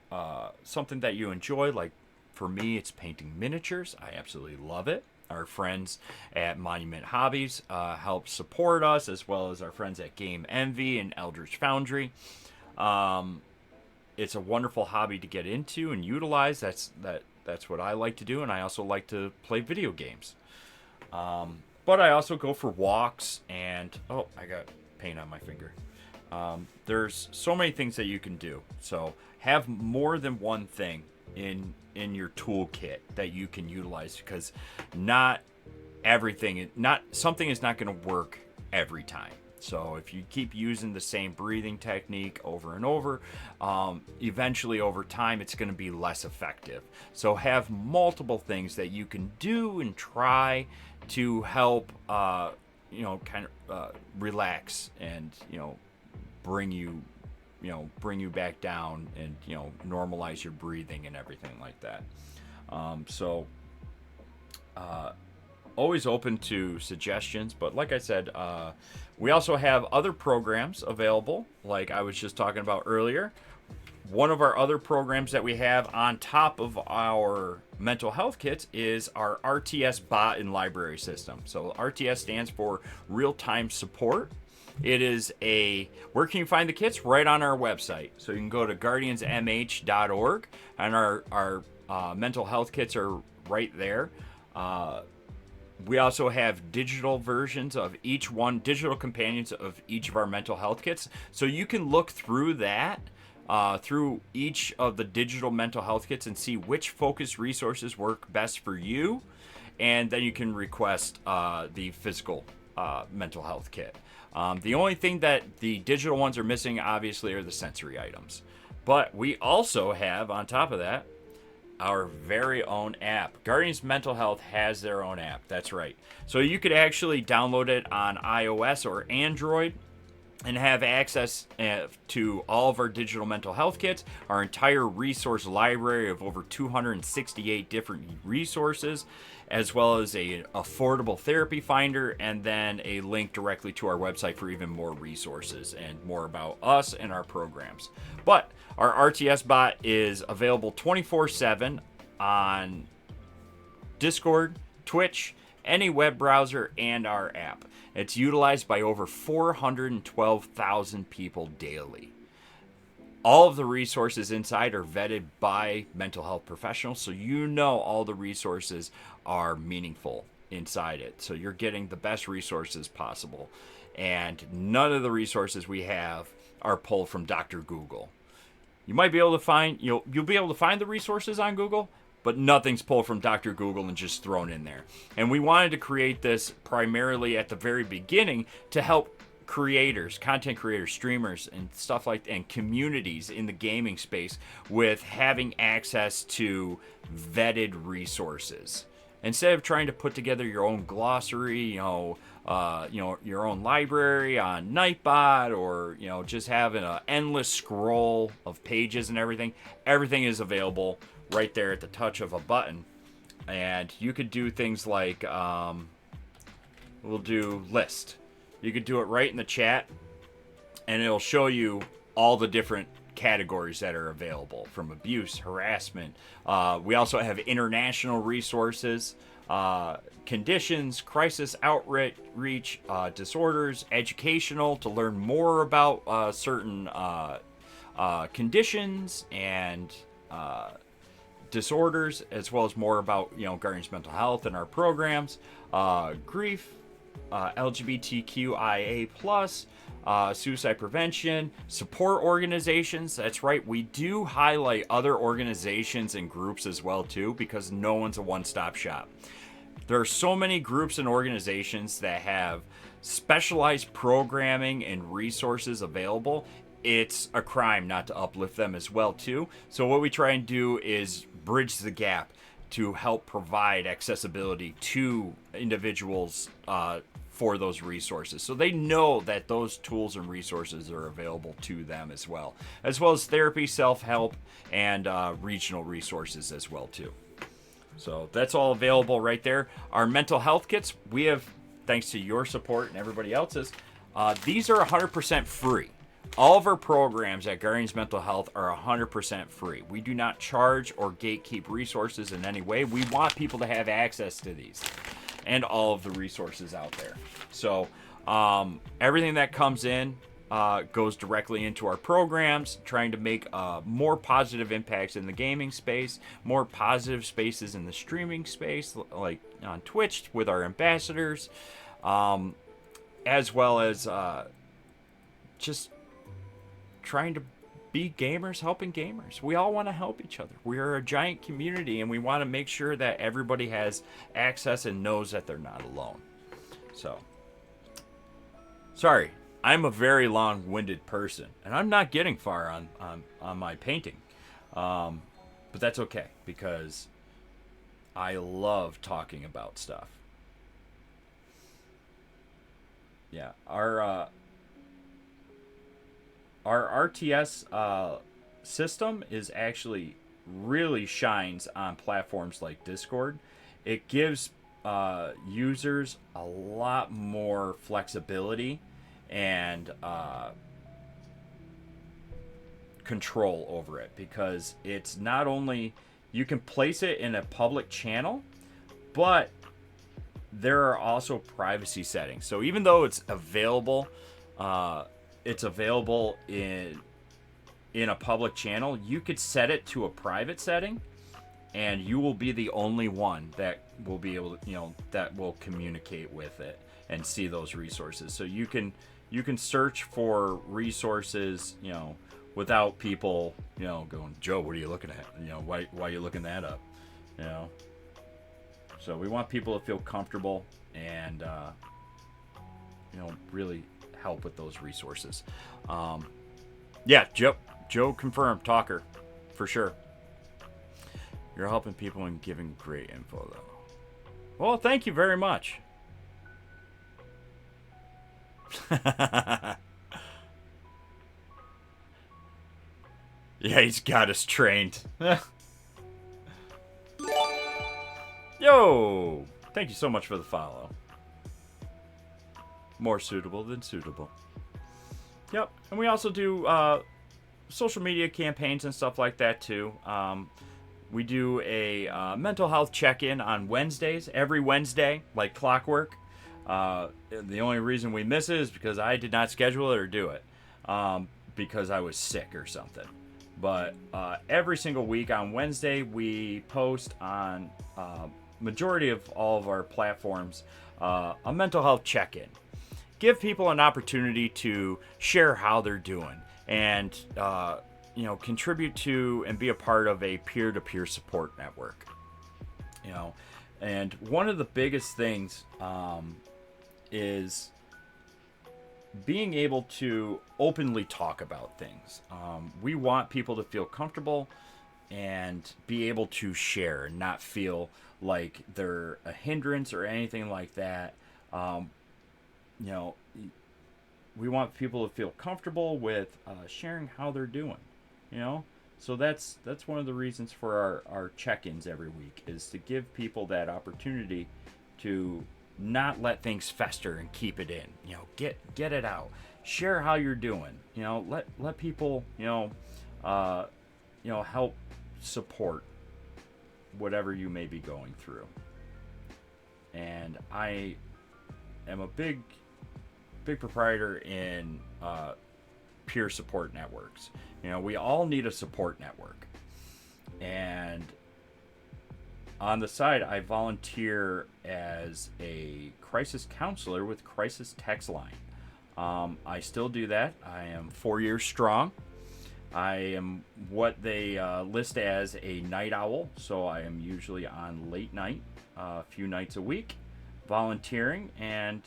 something that you enjoy. Like for me, it's painting miniatures. I absolutely love it. Our friends at Monument Hobbies help support us, as well as our friends at Game Envy and Eldritch Foundry. It's a wonderful hobby to get into and utilize. That's what I like to do, and I also like to play video games. But I also go for walks, and I got paint on my finger. There's so many things that you can do. So have more than one thing in your toolkit that you can utilize, because something is not going to work every time. So if you keep using the same breathing technique over and over, eventually over time it's going to be less effective. So have multiple things that you can do and try to help relax and bring you back down and normalize your breathing and everything like that. Always open to suggestions, but like I said, we also have other programs available, like I was just talking about earlier. One of our other programs that we have on top of our mental health kits is our RTS bot and library system. So RTS stands for real-time support. It is where can you find the kits? Right on our website. So you can go to guardiansmh.org, and our mental health kits are right there. We also have digital versions of each one, digital companions of each of our mental health kits. So you can look through that, through each of the digital mental health kits, and see which focused resources work best for you. And then you can request the physical mental health kit. The only thing that the digital ones are missing, obviously, are the sensory items. But we also have, on top of that, our very own app. Guardians Mental Health has their own app. That's right. So you could actually download it on iOS or Android and have access to all of our digital mental health kits, our entire resource library of over 268 different resources, as well as a affordable therapy finder, and then a link directly to our website for even more resources and more about us and our programs. But our RTS bot is available 24/7 on Discord, Twitch, any web browser, and our app. It's utilized by over 412,000 people daily. All of the resources inside are vetted by mental health professionals, so you know all the resources are meaningful inside it. So you're getting the best resources possible. And none of the resources we have are pulled from Dr. Google. You might be able to find, you'll be able to find the resources on Google, but nothing's pulled from Dr. Google and just thrown in there. And we wanted to create this primarily at the very beginning to help creators, content creators, streamers, and stuff like and communities in the gaming space with having access to vetted resources. Instead of trying to put together your own glossary, your own library on Nightbot, or just having an endless scroll of pages and everything is available right there at the touch of a button. And you could do things like we'll do list. You could do it right in the chat, and it'll show you all the different categories that are available, from abuse, harassment. We also have international resources, conditions, crisis outreach, disorders, educational, to learn more about certain conditions and disorders, as well as more about Guardians Mental Health and our programs, grief, LGBTQIA+, suicide prevention, support organizations. That's right, we do highlight other organizations and groups as well too, because no one's a one-stop shop. There are so many groups and organizations that have specialized programming and resources available. It's a crime not to uplift them as well too. So what we try and do is bridge the gap to help provide accessibility to individuals for those resources, so they know that those tools and resources are available to them as well as therapy, self-help, and regional resources as well too. So that's all available right there. Our mental health kits, we have, thanks to your support and everybody else's, these are 100% free. All of our programs at Guardians Mental Health are 100% free. We do not charge or gatekeep resources in any way. We want people to have access to these and all of the resources out there. So everything that comes in goes directly into our programs, trying to make more positive impacts in the gaming space, more positive spaces in the streaming space, like on Twitch with our ambassadors, as well as just trying to be gamers, helping gamers. We all want to help each other. We are a giant community, and we want to make sure that everybody has access and knows that they're not alone. So, sorry, I'm a very long-winded person, and I'm not getting far on my painting. But that's okay, because I love talking about stuff. Yeah, our RTS system is actually really shines on platforms like Discord. It gives users a lot more flexibility and control over it, because it's not only, you can place it in a public channel, but there are also privacy settings. So even though it's available in a public channel, you could set it to a private setting, and you will be the only one that will be able to, that will communicate with it and see those resources. So you can search for resources, without people, going, Joe, what are you looking at? Why are you looking that up? So we want people to feel comfortable and, really help with those resources. Yeah, Joe confirmed, talker, for sure. You're helping people and giving great info, though. Well, thank you very much. Yeah, he's got us trained. Yo! Thank you so much for the follow. More suitable than suitable. Yep, and we also do social media campaigns and stuff like that, too. We do a mental health check-in on Wednesdays, every Wednesday, like clockwork. The only reason we miss it is because I did not schedule it or do it, because I was sick or something. But every single week on Wednesday, we post on majority of all of our platforms a mental health check-in. Give people an opportunity to share how they're doing and contribute to and be a part of a peer-to-peer support network. And one of the biggest things is being able to openly talk about things. We want people to feel comfortable and be able to share and not feel like they're a hindrance or anything like that. We want people to feel comfortable with sharing how they're doing, So that's one of the reasons for our check-ins every week, is to give people that opportunity to not let things fester and keep it in. Get it out. Share how you're doing. Let people help support whatever you may be going through. And I am a big proprietor in peer support networks. We all need a support network. And on the side, I volunteer as a crisis counselor with Crisis Text Line. I still do that. I am 4 years strong. I am what they list as a night owl, so I am usually on late night, a few nights a week, volunteering and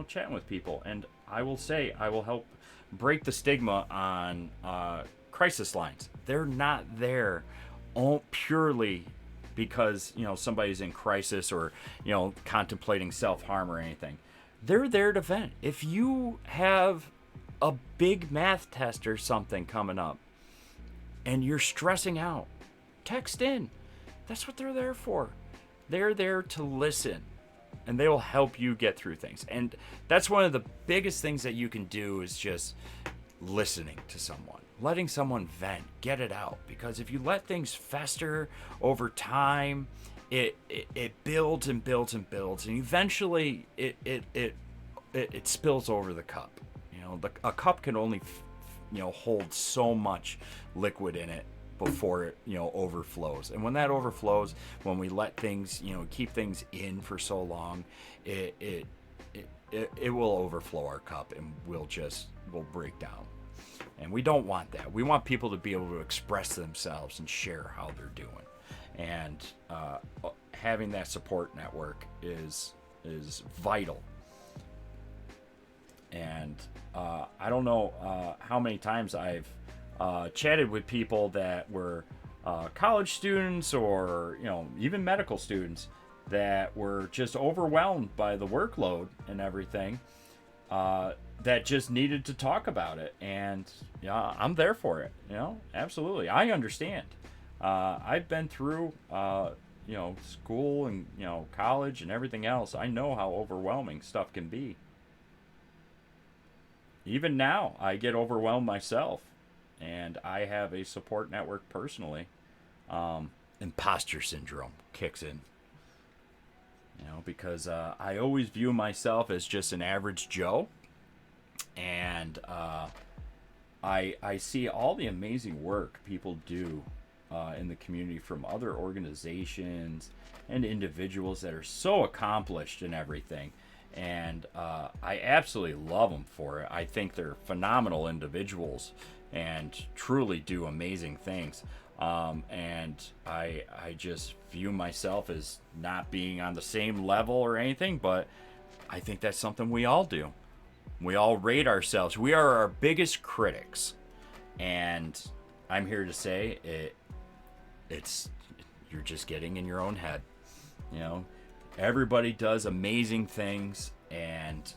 chatting with people. And I will say, I will help break the stigma on crisis lines. They're not there purely because somebody's in crisis or contemplating self-harm or anything. They're there to vent. If you have a big math test or something coming up and you're stressing out, text in. That's what they're there for. They're there to listen, and they will help you get through things. And that's one of the biggest things that you can do, is just listening to someone, letting someone vent, get it out. Because if you let things fester over time, it builds and builds and builds, and eventually it spills over the cup. A cup can only hold so much liquid in it before it overflows. And when that overflows, when we let things keep things in for so long, it will overflow our cup, and we'll break down. And we don't want that. We want people to be able to express themselves and share how they're doing. And having that support network is vital. And I don't know how many times I've chatted with people that were college students or even medical students that were just overwhelmed by the workload and everything, that just needed to talk about it. And I'm there for it. Absolutely, I understand. I've been through school and college and everything else. I know how overwhelming stuff can be. Even now, I get overwhelmed myself, and I have a support network personally. Imposter syndrome kicks in, because I always view myself as just an average Joe, and I see all the amazing work people do in the community from other organizations and individuals that are so accomplished and everything. And I absolutely love them for it. I think they're phenomenal individuals and truly do amazing things. And I just view myself as not being on the same level or anything, but I think that's something we all do. We all rate ourselves. We are our biggest critics. And I'm here to say it's you're just getting in your own head. You know, everybody does amazing things, and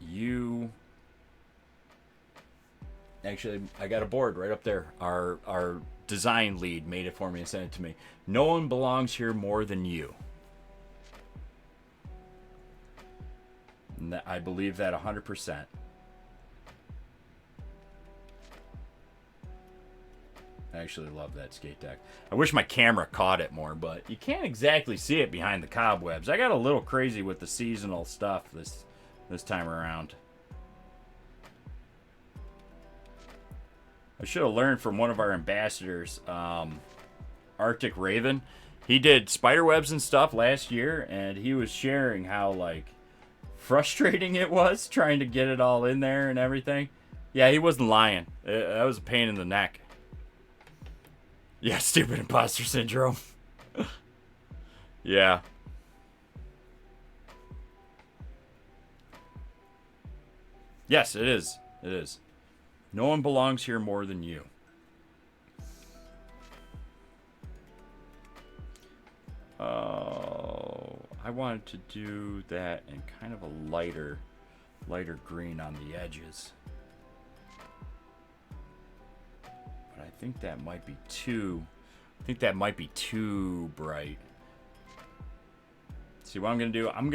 you actually, I got a board right up there. Our design lead made it for me and sent it to me. No one belongs here more than you. And I believe that 100%. I actually love that skate deck. I wish my camera caught it more, but you can't exactly see it behind the cobwebs. I got a little crazy with the seasonal stuff this time around. I should have learned from one of our ambassadors, Arctic Raven. He did spiderwebs and stuff last year, and he was sharing how like frustrating it was trying to get it all in there and everything. Yeah, he wasn't lying. That was a pain in the neck. Yeah, stupid imposter syndrome. Yeah. Yes, it is. It is. No one belongs here more than you. Oh, I wanted to do that in kind of a lighter green on the edges. I think that might be too bright. See what I'm gonna do? I'm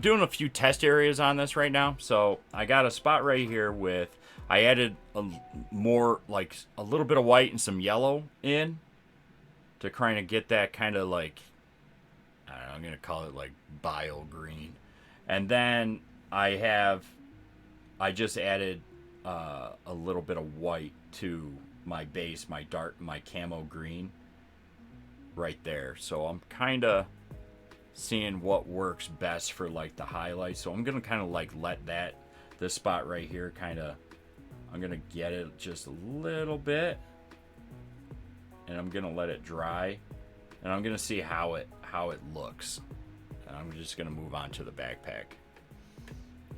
doing a few test areas on this right now. So I got a spot right here with, I added a little bit of white and some yellow in to kind of get that kind of like, I don't know, I'm gonna call it like bile green. And then I just added a little bit of white to my base, my camo green right there. So I'm kind of seeing what works best for like the highlights. So I'm going to kind of like let this spot right here I'm going to get it just a little bit, and I'm going to let it dry, and I'm going to see how it looks. And I'm just going to move on to the backpack.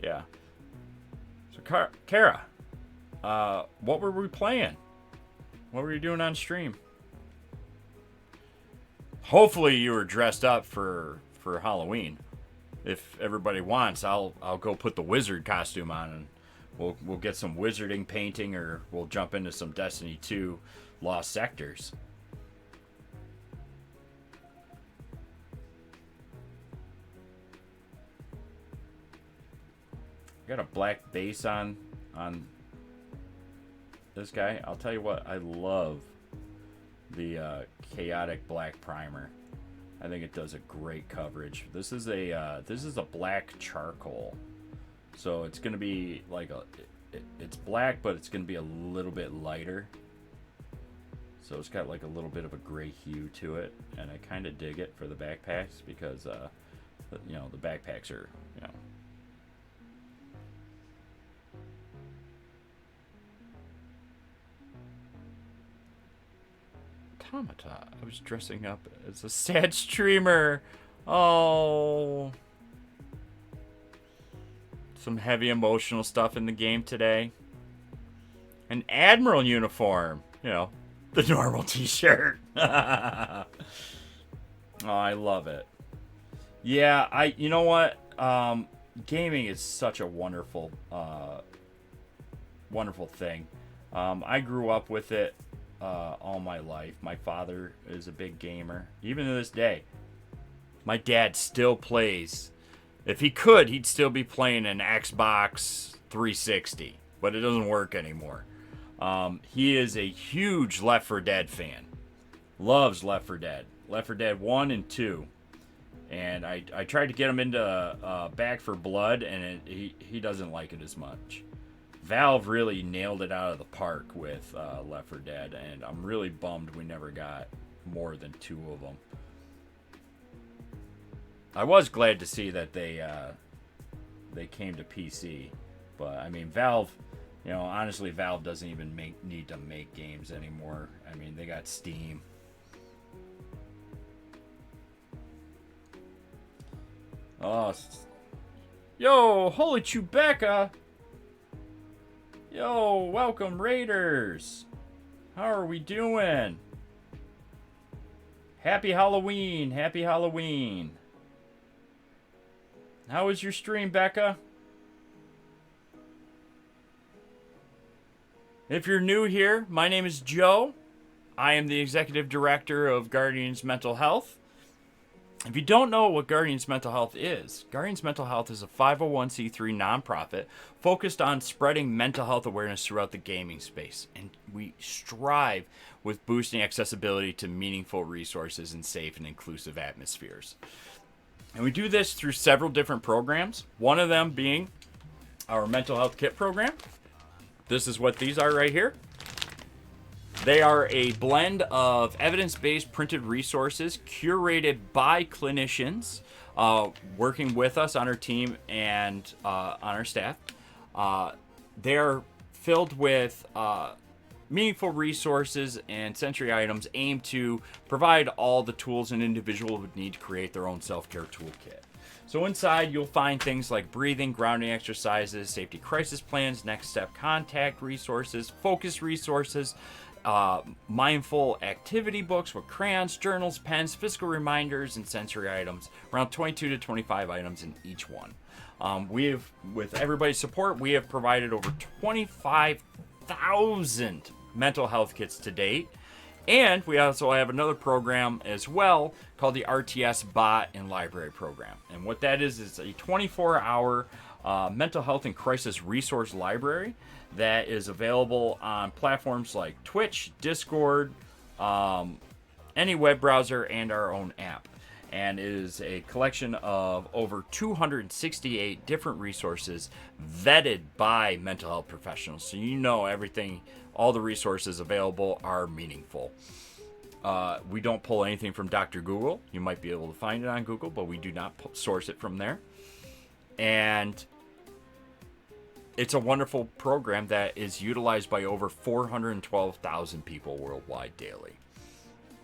Yeah. So Kara, what were we playing? What were you doing on stream? Hopefully you were dressed up for Halloween. If everybody wants, I'll go put the wizard costume on, and we'll get some wizarding painting, or we'll jump into some Destiny 2 Lost Sectors. Got a black base on this guy. I'll tell you what, I love the chaotic black primer. I think it does a great coverage. This is a black charcoal, so it's gonna be like it's black, but it's gonna be a little bit lighter. So it's got like a little bit of a gray hue to it, and I kind of dig it for the backpacks because the backpacks are Automata. I was dressing up as a sad streamer. Oh. Some heavy emotional stuff in the game today. An Admiral uniform. The normal t-shirt. Oh, I love it. Yeah, you know what? Gaming is such a wonderful thing. I grew up with it. All my life. My father is a big gamer. Even to this day, my dad still plays. If he could, he'd still be playing an Xbox 360, but it doesn't work anymore. He is a huge Left 4 Dead fan. Loves Left 4 Dead. Left 4 Dead 1 and 2. And I tried to get him into Back 4 Blood, and he doesn't like it as much. Valve really nailed it out of the park with Left 4 Dead, and I'm really bummed we never got more than 2 of them. I was glad to see that they came to PC, but I mean Valve, honestly Valve doesn't even need to make games anymore. I mean they got Steam. Oh, Yo, holy Chewbacca! Yo, welcome Raiders! How are we doing? Happy Halloween! Happy Halloween! How was your stream, Becca? If you're new here, my name is Joe. I am the executive director of Guardians Mental Health. If you don't know what Guardians Mental Health is, Guardians Mental Health is a 501c3 nonprofit focused on spreading mental health awareness throughout the gaming space. And we strive with boosting accessibility to meaningful resources in safe and inclusive atmospheres. And we do this through several different programs, one of them being our mental health kit program. This is what these are right here. They are a blend of evidence-based printed resources curated by clinicians working with us on our team and on our staff. They are filled with meaningful resources and sensory items aimed to provide all the tools an individual would need to create their own self-care toolkit. So inside you'll find things like breathing, grounding exercises, safety crisis plans, next step contact resources, focus resources, mindful activity books with crayons, journals, pens, physical reminders, and sensory items. Around 22 to 25 items in each one. With everybody's support, we have provided over 25,000 mental health kits to date. And we also have another program as well called the RTS Bot and Library Program. And what that is a 24-hour mental health and crisis resource library that is available on platforms like Twitch, Discord, any web browser, and our own app. And it is a collection of over 268 different resources vetted by mental health professionals. So you know everything, all the resources available are meaningful. We don't pull anything from Dr. Google. You might be able to find it on Google, but we do not source it from there. And it's a wonderful program that is utilized by over 412,000 people worldwide daily.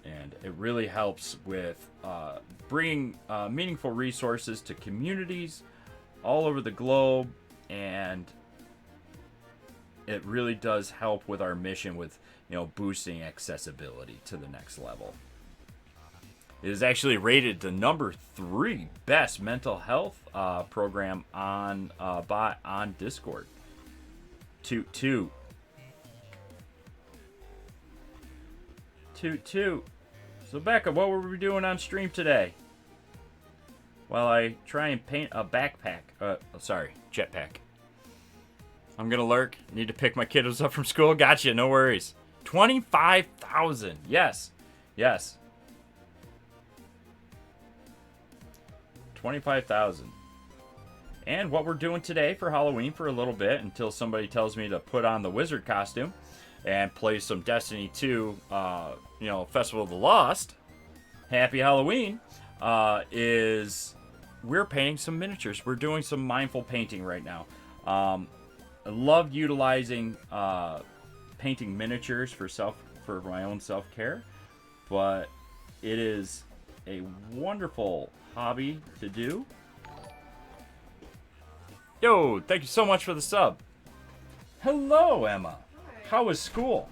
And it really helps with bringing meaningful resources to communities all over the globe. And it really does help with our mission with, boosting accessibility to the next level. It is actually rated the number 3 best mental health program on bot on Discord. Toot toot. Toot toot. So Becca, what were we doing on stream today? While I try and paint a backpack. Jetpack. I'm gonna lurk. Need to pick my kiddos up from school. Gotcha, no worries. 25,000. Yes. 25,000. And what we're doing today for Halloween for a little bit until somebody tells me to put on the wizard costume and play some Destiny 2, Festival of the Lost. Happy Halloween. Is we're painting some miniatures. We're doing some mindful painting right now. I love utilizing painting miniatures for my own self-care, but it is a wonderful hobby to do. Yo, thank you so much for the sub. Hello, Emma. How was school?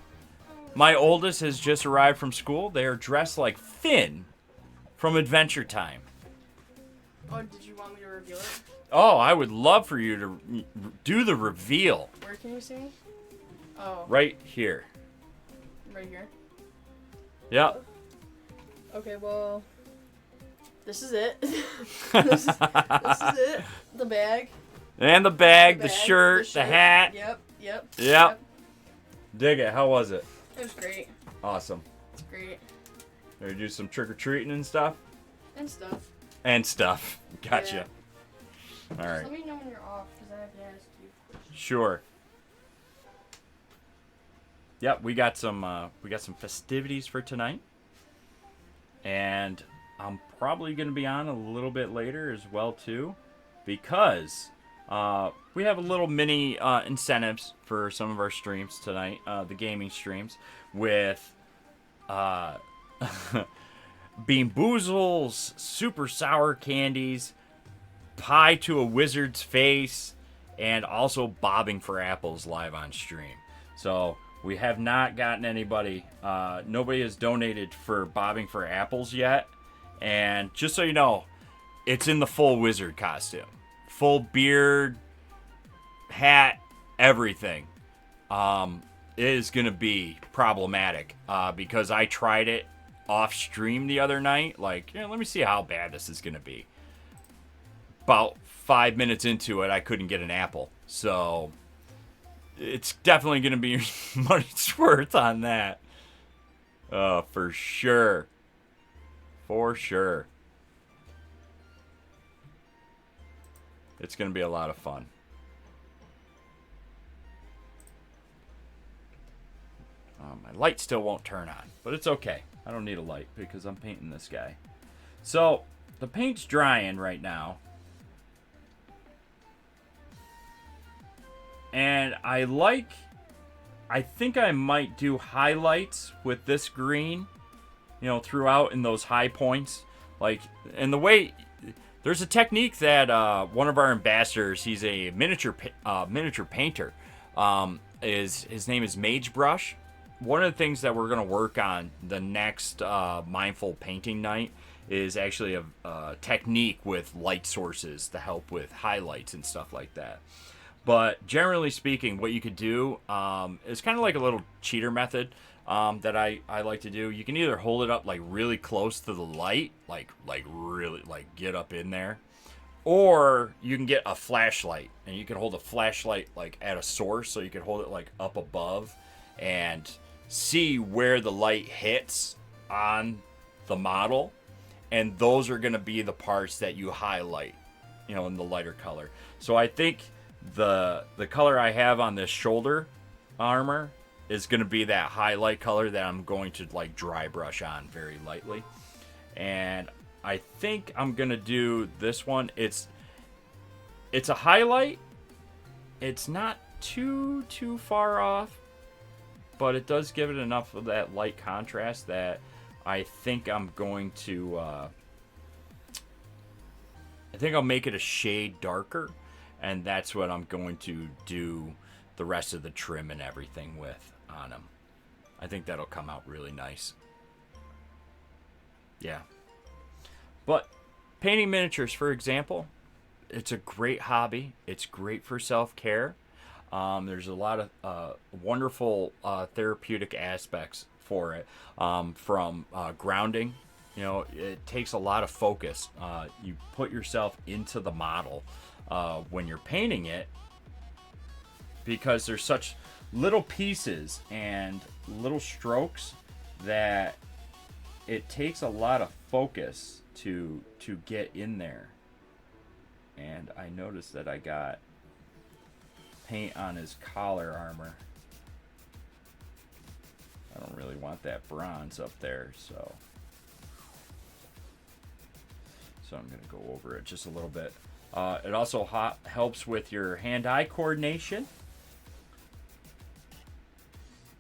My oldest has just arrived from school. They are dressed like Finn from Adventure Time. Oh, did you want me to reveal it? Oh, I would love for you to do the reveal. Where can you see me? Oh. Right here. Right here? Yep. Okay, well, this is it. this is it. The bag. And the bag, the shirt, the hat. Yep. Dig it. How was it? It was great. Awesome. It's great. Did you do some trick-or-treating and stuff? And stuff. Gotcha. Yeah. All right. Just let me know when you're off, because I have to ask you questions. Sure. Yep, we got some festivities for tonight. And I'm probably going to be on a little bit later as well too, because we have a little mini incentives for some of our streams tonight, the gaming streams, with Bean Boozles, super sour candies, pie to a wizard's face, and also bobbing for apples live on stream. So we have not gotten anybody. Nobody has donated for bobbing for apples yet. And just so you know, it's in the full wizard costume, full beard, hat, everything. It is gonna be problematic because I tried it off stream the other night. Like, let me see how bad this is gonna be. About 5 minutes into it, I couldn't get an apple. So it's definitely going to be your money's worth on that. For sure. For sure. It's going to be a lot of fun. My light still won't turn on, but it's okay. I don't need a light because I'm painting this guy. So the paint's drying right now. And I think I might do highlights with this green, throughout in those high points. Like, and the way, there's a technique that one of our ambassadors, he's a miniature painter, his name is Mage Brush. One of the things that we're going to work on the next Mindful Painting Night is actually a technique with light sources to help with highlights and stuff like that. But generally speaking, what you could do is kind of like a little cheater method that I like to do. You can either hold it up like really close to the light, like really like get up in there, or you can get a flashlight and you can hold a flashlight like at a source, so you can hold it like up above and see where the light hits on the model, and those are going to be the parts that you highlight, in the lighter color. So I think the color I have on this shoulder armor is going to be that highlight color that I'm going to like dry brush on very lightly. And I think I'm going to do this one. It's a highlight. It's not too far off, but it does give it enough of that light contrast that I think I'm going to I think I'll make it a shade darker. And that's what I'm going to do the rest of the trim and everything with on them. I think that'll come out really nice. Yeah. But painting miniatures, for example, it's a great hobby. It's great for self-care. There's a lot of wonderful therapeutic aspects for it. From grounding. It takes a lot of focus. You put yourself into the model when you're painting it, because there's such little pieces and little strokes that it takes a lot of focus to get in there. And I noticed that I got paint on his collar armor. I don't really want that bronze up there, so I'm going to go over it just a little bit. It also helps with your hand-eye coordination.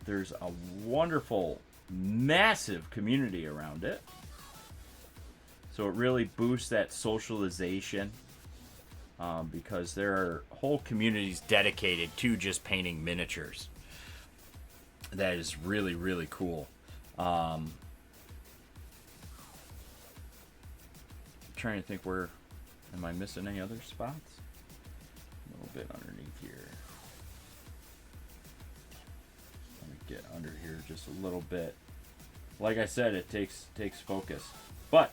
There's a wonderful, massive community around it. So it really boosts that socialization because there are whole communities dedicated to just painting miniatures. That is really, really cool. I'm trying to think where... Am I missing any other spots? A little bit underneath here. Let me get under here just a little bit. Like I said, it takes focus. But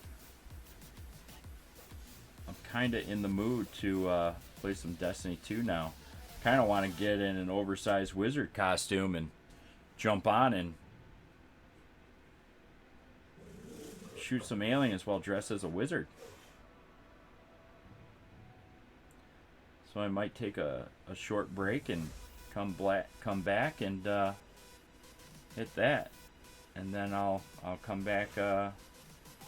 I'm kind of in the mood to play some Destiny 2 now. Kind of want to get in an oversized wizard costume and jump on and shoot some aliens while dressed as a wizard. So I might take a short break and come back and hit that, and then I'll come back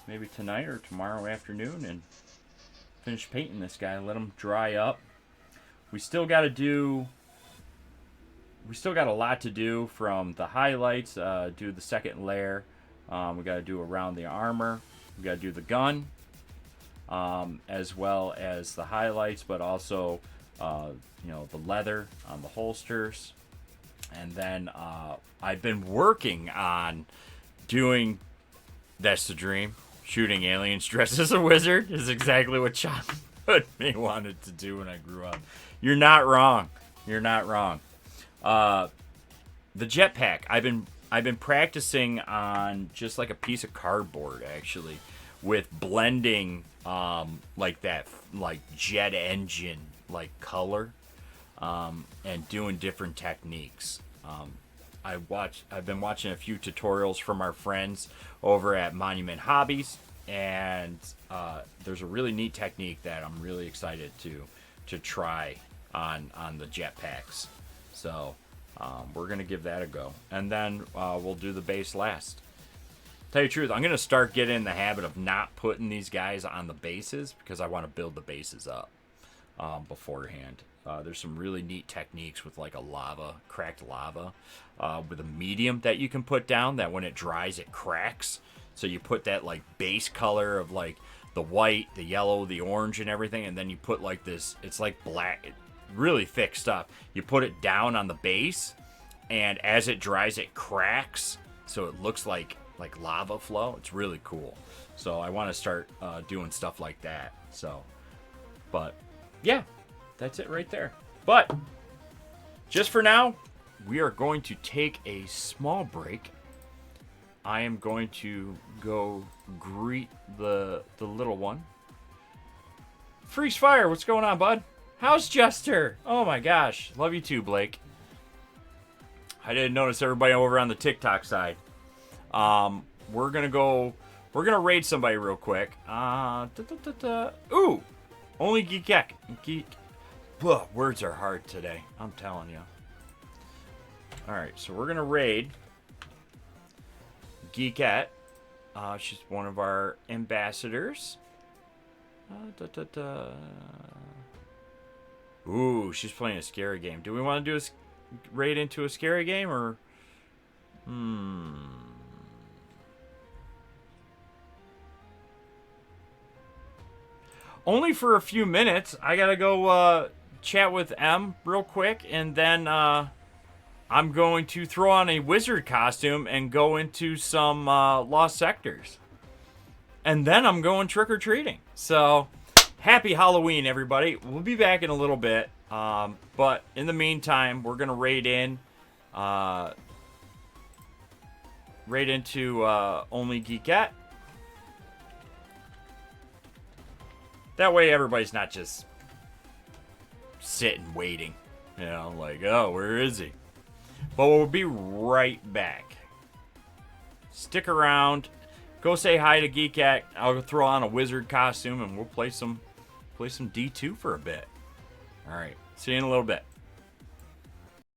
maybe tonight or tomorrow afternoon and finish painting this guy. Let him dry up. We still got a lot to do from the highlights. Do the second layer. We got to do around the armor. We got to do the gun. as well as the highlights, but also the leather on the holsters. And then I've been working on doing That's the Dream. Shooting aliens dressed as a wizard is exactly what childhood me wanted to do when I grew up. You're not wrong. You're not wrong. The jetpack. I've been practicing on just like a piece of cardboard, actually, with blending like that, like jet engine like color, and doing different techniques. I've been watching a few tutorials from our friends over at Monument Hobbies, and there's a really neat technique that I'm really excited to try on the jetpacks. So we're gonna give that a go, and then we'll do the base last. Tell you the truth, I'm gonna start getting in the habit of not putting these guys on the bases because I want to build the bases up beforehand. There's some really neat techniques with like cracked lava, with a medium that you can put down that when it dries it cracks. So you put that like base color of like the white, the yellow, the orange and everything, and then you put like this, it's like black, really thick stuff. You put it down on the base, and as it dries it cracks, so it looks like lava flow. It's really cool. So I want to start doing stuff like that. So, but yeah, that's it right there. But just for now, we are going to take a small break. I am going to go greet the little one. Freeze Fire, what's going on, bud? How's Jester? Oh my gosh, love you too, Blake. I didn't notice everybody over on the TikTok side. We're gonna raid somebody real quick. Ooh, only Geek. Ugh, words are hard today, I'm telling you. Alright, so we're gonna raid Geekette. She's one of our ambassadors. Ooh, she's playing a scary game. Do we want to do a raid into a scary game, or only for a few minutes? I gotta go chat with M real quick, and then I'm going to throw on a wizard costume and go into some lost sectors. And then I'm going trick-or-treating. So, happy Halloween, everybody. We'll be back in a little bit. But in the meantime, we're going to raid into Only Geekette. That way everybody's not just sitting waiting. You know, like, oh, where is he? But we'll be right back. Stick around. Go say hi to Geekette. I'll throw on a wizard costume and we'll play some D2 for a bit. All right. See you in a little bit.